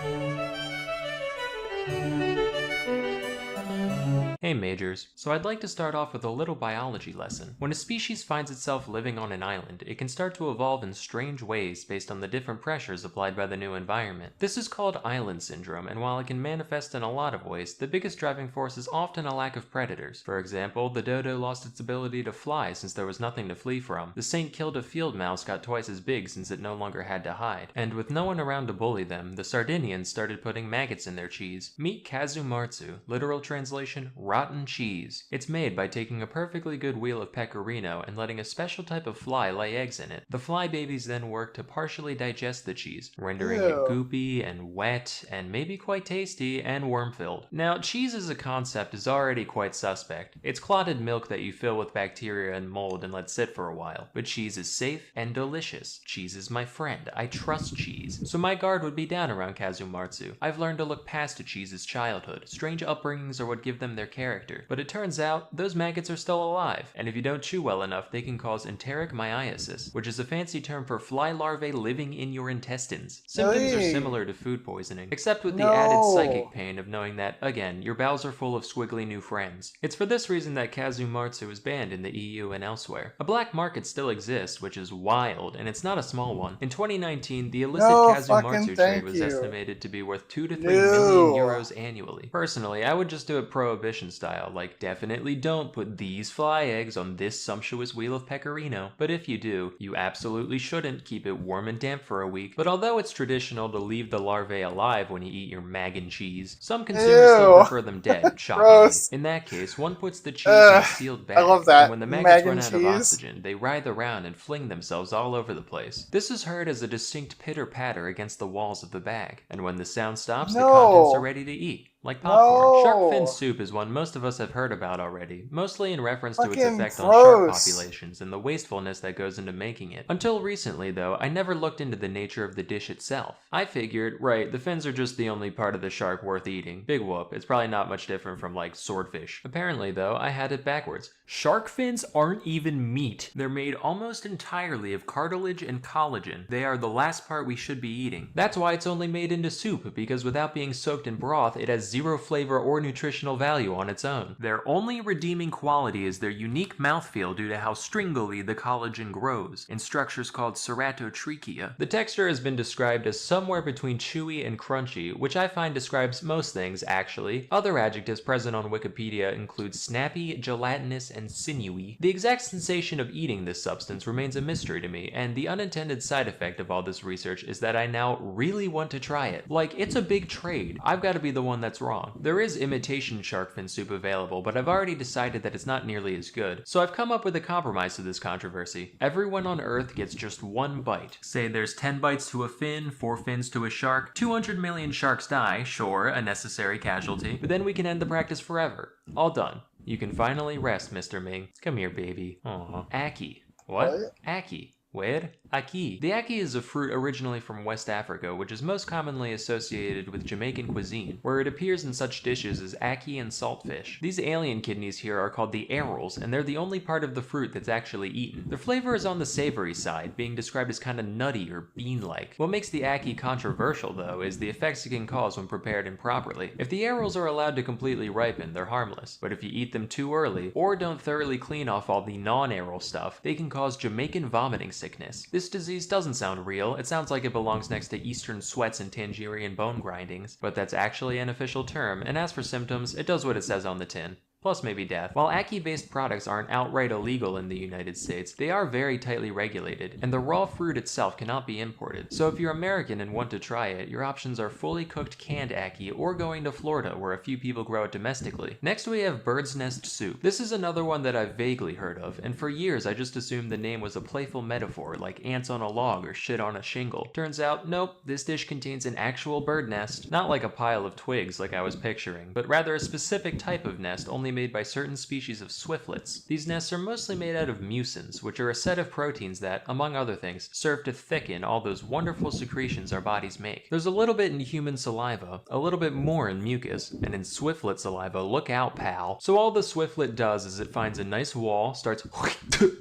Hey Majors, so I'd like to start off with a little biology lesson. When a species finds itself living on an island, it can start to evolve in strange ways based on the different pressures applied by the new environment. This is called island syndrome, and while it can manifest in a lot of ways, the biggest driving force is often a lack of predators. For example, the dodo lost its ability to fly since there was nothing to flee from. The Saint Kilda field mouse got twice as big since it no longer had to hide. And with no one around to bully them, the Sardinians started putting maggots in their cheese. Meet kazumartsu, literal translation, rotten cheese. It's made by taking a perfectly good wheel of pecorino and letting a special type of fly lay eggs in it. The fly babies then work to partially digest the cheese, rendering it Ew. goopy and wet and maybe quite tasty and worm-filled. Now, cheese as a concept is already quite suspect. It's clotted milk that you fill with bacteria and mold and let sit for a while. But cheese is safe and delicious. Cheese is my friend. I trust cheese. So my guard would be down around kazumartsu. I've learned to look past a cheese's childhood. Strange upbringings are what give them their character. But it turns out, those maggots are still alive, and if you don't chew well enough, they can cause enteric myiasis, which is a fancy term for fly larvae living in your intestines. Symptoms are Hey. similar to food poisoning, except with the No. added psychic pain of knowing that, again, your bowels are full of squiggly new friends. It's for this reason that kazumartsu is banned in the EU and elsewhere. A black market still exists, which is wild, and it's not a small one. In 2019, the illicit No, kazumartsu fucking trade thank was you. estimated to be worth 2 to 3 No. million euros annually. Personally, I would just do it prohibition style, like definitely don't put these fly eggs on this sumptuous wheel of pecorino. But if you do, you absolutely shouldn't keep it warm and damp for a week. But although it's traditional to leave the larvae alive when you eat your mag and cheese, some consumers still Ew. prefer them dead, shockingly. Gross. In that case, one puts the cheese in a sealed bag, I love that. and when the maggots Mag run and out of cheese. oxygen, they writhe around and fling themselves all over the place. This is heard as a distinct pitter-patter against the walls of the bag, and when the sound stops, the contents are ready to eat. Like popcorn. No. Shark fin soup is one most of us have heard about already, mostly in reference to its Fucking effect on shark gross. populations and the wastefulness that goes into making it. Until recently, though, I never looked into the nature of the dish itself. I figured, right, the fins are just the only part of the shark worth eating. Big whoop, it's probably not much different from, like, swordfish. Apparently, though, I had it backwards. Shark fins aren't even meat. They're made almost entirely of cartilage and collagen. They are the last part we should be eating. That's why it's only made into soup, because without being soaked in broth, it has zero flavor or nutritional value on its own. Their only redeeming quality is their unique mouthfeel due to how stringily the collagen grows, in structures called ceratotrichia. The texture has been described as somewhere between chewy and crunchy, which I find describes most things, actually. Other adjectives present on Wikipedia include snappy, gelatinous, and sinewy. The exact sensation of eating this substance remains a mystery to me, and the unintended side effect of all this research is that I now really want to try it. Like, it's a big trade. I've got to be the one that's wrong. There is imitation shark fin soup available, but I've already decided that it's not nearly as good. So I've come up with a compromise to this controversy. Everyone on Earth gets just one bite. Say there's 10 bites to a fin, 4 fins to a shark, 200 million sharks die, sure, a necessary casualty, but then we can end the practice forever. All done. You can finally rest, Mr. Ming. Come here, baby. Aw. Aki. What? Aki. Where? Aki. The aki is a fruit originally from West Africa, which is most commonly associated with Jamaican cuisine, where it appears in such dishes as aki and saltfish. These alien kidneys here are called the arils, and they're the only part of the fruit that's actually eaten. Their flavor is on the savory side, being described as kinda nutty or bean-like. What makes the aki controversial, though, is the effects it can cause when prepared improperly. If the arils are allowed to completely ripen, they're harmless, but if you eat them too early, or don't thoroughly clean off all the non-aril stuff, they can cause Jamaican vomiting sickness. This disease doesn't sound real, it sounds like it belongs next to Eastern sweats and Tangerian bone grindings, but that's actually an official term, and as for symptoms, it does what it says on the tin. plus maybe death. While ackee-based products aren't outright illegal in the United States, they are very tightly regulated, and the raw fruit itself cannot be imported. So if you're American and want to try it, your options are fully cooked canned ackee or going to Florida where a few people grow it domestically. Next we have bird's nest soup. This is another one that I've vaguely heard of, and for years I just assumed the name was a playful metaphor like ants on a log or shit on a shingle. Turns out, nope, this dish contains an actual bird nest. Not like a pile of twigs like I was picturing, but rather a specific type of nest only made by certain species of swiftlets. These nests are mostly made out of mucins, which are a set of proteins that, among other things, serve to thicken all those wonderful secretions our bodies make. There's a little bit in human saliva, a little bit more in mucus, and in swiftlet saliva, look out pal. So all the swiftlet does is it finds a nice wall, starts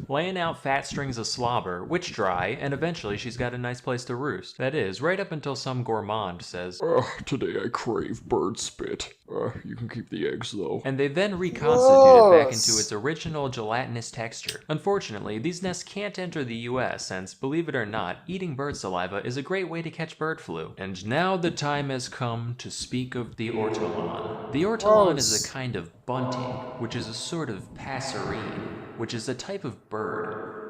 laying out fat strings of slobber, which dry, and eventually she's got a nice place to roost. That is, right up until some gourmand says, Today I crave bird spit. You can keep the eggs though. and they then reconstitute it back into Gross. its original gelatinous texture. Unfortunately, these nests can't enter the US since, believe it or not, eating bird saliva is a great way to catch bird flu. And now the time has come to speak of the ortolan. The ortolan is Gross. a kind of bunting, which is a sort of passerine, which is a type of bird.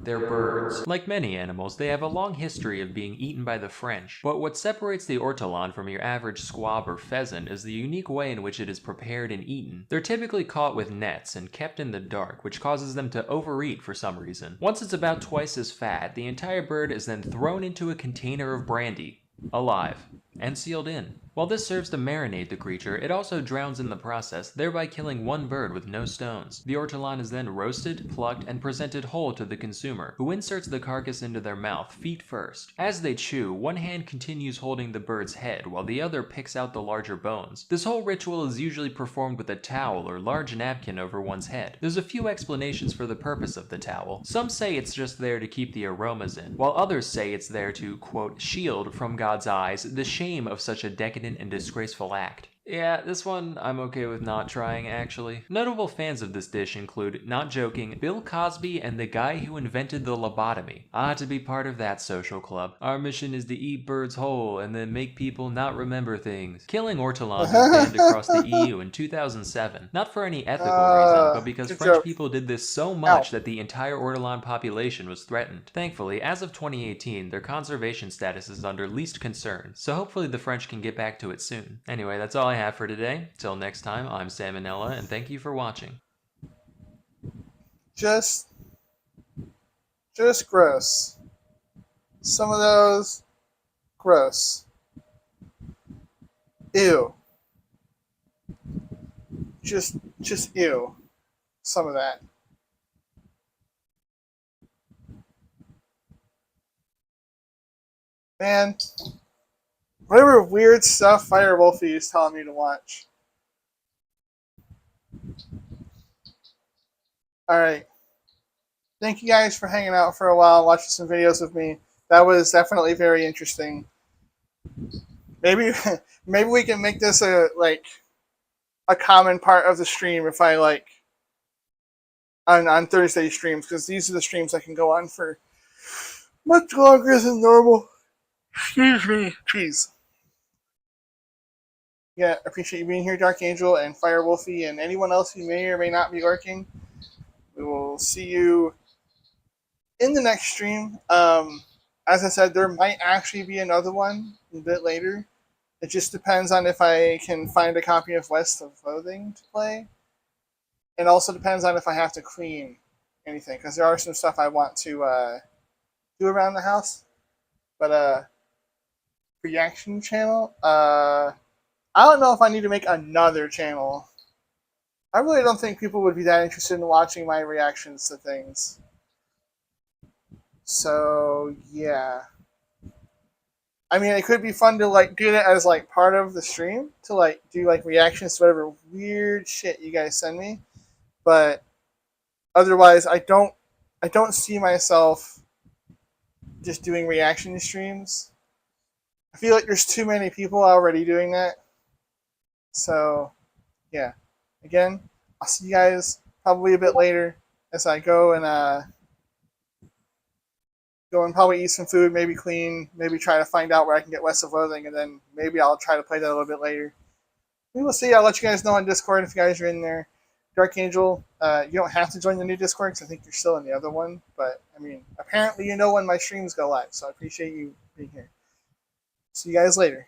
They're birds. Like many animals, they have a long history of being eaten by the French, but what separates the ortolan from your average squab or pheasant is the unique way in which it is prepared and eaten. They're typically caught with nets and kept in the dark, which causes them to overeat for some reason. Once it's about twice as fat, the entire bird is then thrown into a container of brandy, alive, and sealed in. While this serves to marinate the creature, it also drowns in the process, thereby killing one bird with no stones. The ortolan is then roasted, plucked, and presented whole to the consumer, who inserts the carcass into their mouth, feet first. As they chew, one hand continues holding the bird's head, while the other picks out the larger bones. This whole ritual is usually performed with a towel or large napkin over one's head. There's a few explanations for the purpose of the towel. Some say it's just there to keep the aromas in, while others say it's there to, quote, shield from God's eyes the shame of such a decadent and disgraceful act. Yeah, this one I'm okay with not trying, actually. Notable fans of this dish include, not joking, Bill Cosby and the guy who invented the lobotomy. To be part of that social club. Our mission is to eat birds whole and then make people not remember things. Killing ortolans was banned across the EU in 2007. Not for any ethical reason, but because good French joke. people did this so much Ow. that the entire ortolan population was threatened. Thankfully, as of 2018, their conservation status is under least concern, so hopefully the French can get back to it soon. Anyway, that's all I have for today. Till next time, I'm Salmonella, and thank you for watching. Just gross. Some of those, gross. Ew. Just ew. Some of that. Man, whatever weird stuff Fire Wolfie is telling me to watch. Alright. Thank you guys for hanging out for a while, watching some videos with me. That was definitely very interesting. Maybe we can make this a common part of the stream if I on Thursday streams, because these are the streams I can go on for much longer than normal. Excuse me. Jeez. Yeah, appreciate you being here, Dark Angel and Fire Wolfie, and anyone else who may or may not be lurking. We will see you in the next stream. As I said, there might actually be another one a bit later. It just depends on if I can find a copy of West of Loathing to play. It also depends on if I have to clean anything, because there are some stuff I want to do around the house. But reaction channel, I don't know if I need to make another channel. I really don't think people would be that interested in watching my reactions to things. So yeah, I mean, it could be fun to do that as part of the stream, to do reactions to whatever weird shit you guys send me. But otherwise, I don't see myself just doing reaction streams. I feel like there's too many people already doing that. So yeah, again, I'll see you guys probably a bit later as I go and probably eat some food, maybe clean, maybe try to find out where I can get West of Loathing, and then maybe I'll try to play that a little bit later. we will see. I'll let you guys know on Discord if you guys are in there. Dark Angel, you don't have to join the new Discord because I think you're still in the other one. But I mean, apparently you know when my streams go live, so I appreciate you being here. See you guys later.